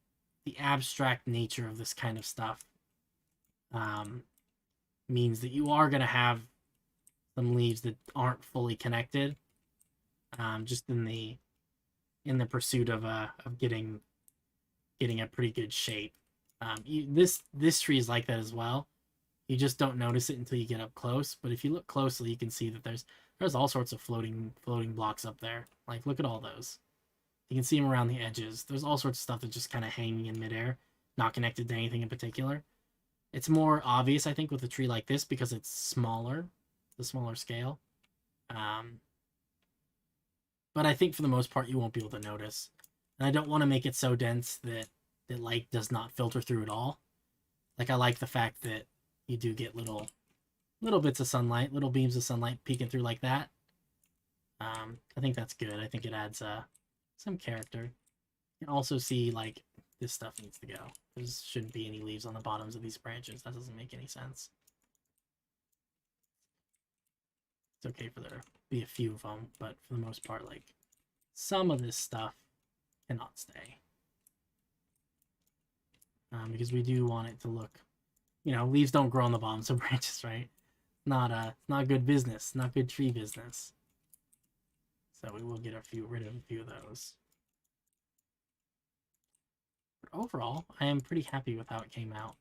abstract nature of this kind of stuff, means that you are gonna have some leaves that aren't fully connected. Just in the pursuit of getting a pretty good shape. This tree is like that as well. You just don't notice it until you get up close. But if you look closely, you can see that there's all sorts of floating blocks up there. Like, look at all those. You can see them around the edges. There's all sorts of stuff that's just kind of hanging in midair, not connected to anything in particular. It's more obvious, I think, with a tree like this because it's smaller, the smaller scale. But I think for the most part, you won't be able to notice. And I don't want to make it so dense that light does not filter through at all. Like, I like the fact that you do get little bits of sunlight, little beams of sunlight peeking through like that. I think that's good. I think it adds some character. You can also see, like, this stuff needs to go. There shouldn't be any leaves on the bottoms of these branches. That doesn't make any sense. It's okay for there to be a few of them, but for the most part, like, some of this stuff cannot stay. because we do want it to look, you know, leaves don't grow on the bottoms of branches, right? Not good business, not good tree business. So we will get rid of a few of those. But overall, I am pretty happy with how it came out.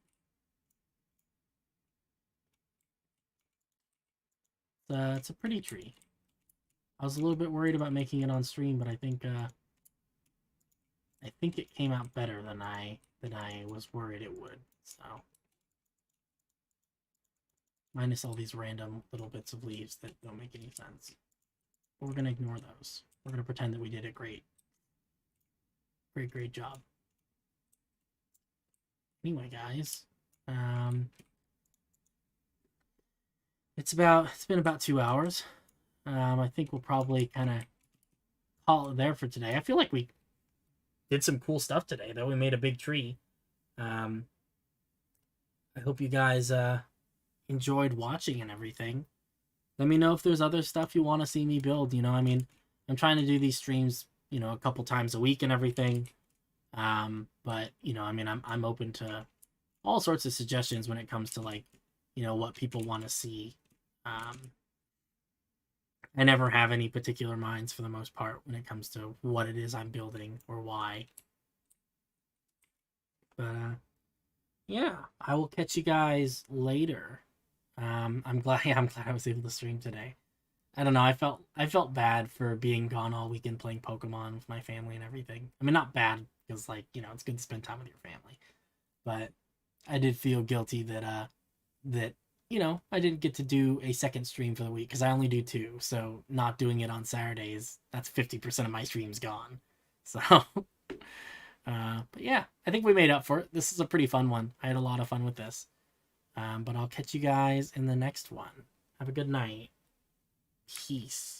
It's a pretty tree. I was a little bit worried about making it on stream, but I think it came out better than I was worried it would. So, minus all these random little bits of leaves that don't make any sense. But we're gonna ignore those. We're gonna pretend that we did a great job. Anyway, guys, it's been about 2 hours. I think we'll probably kind of call it there for today. I feel like we did some cool stuff today, though. We made a big tree. I hope you guys enjoyed watching and everything. Let me know if there's other stuff you want to see me build. You know, I mean, I'm trying to do these streams, you know, a couple times a week and everything. But you know, I mean, I'm open to all sorts of suggestions when it comes to, like, you know, what people want to see. I never have any particular minds for the most part when it comes to what it is I'm building or why. But yeah, I will catch you guys later. I'm glad I was able to stream today. I don't know, I felt bad for being gone all weekend playing Pokemon with my family and everything. I mean, not bad, because, like, you know, it's good to spend time with your family. But I did feel guilty that you know, I didn't get to do a second stream for the week because I only do 2. So not doing it on Saturdays, that's 50% of my streams gone. So, but yeah, I think we made up for it. This is a pretty fun one. I had a lot of fun with this. But I'll catch you guys in the next one. Have a good night. Peace.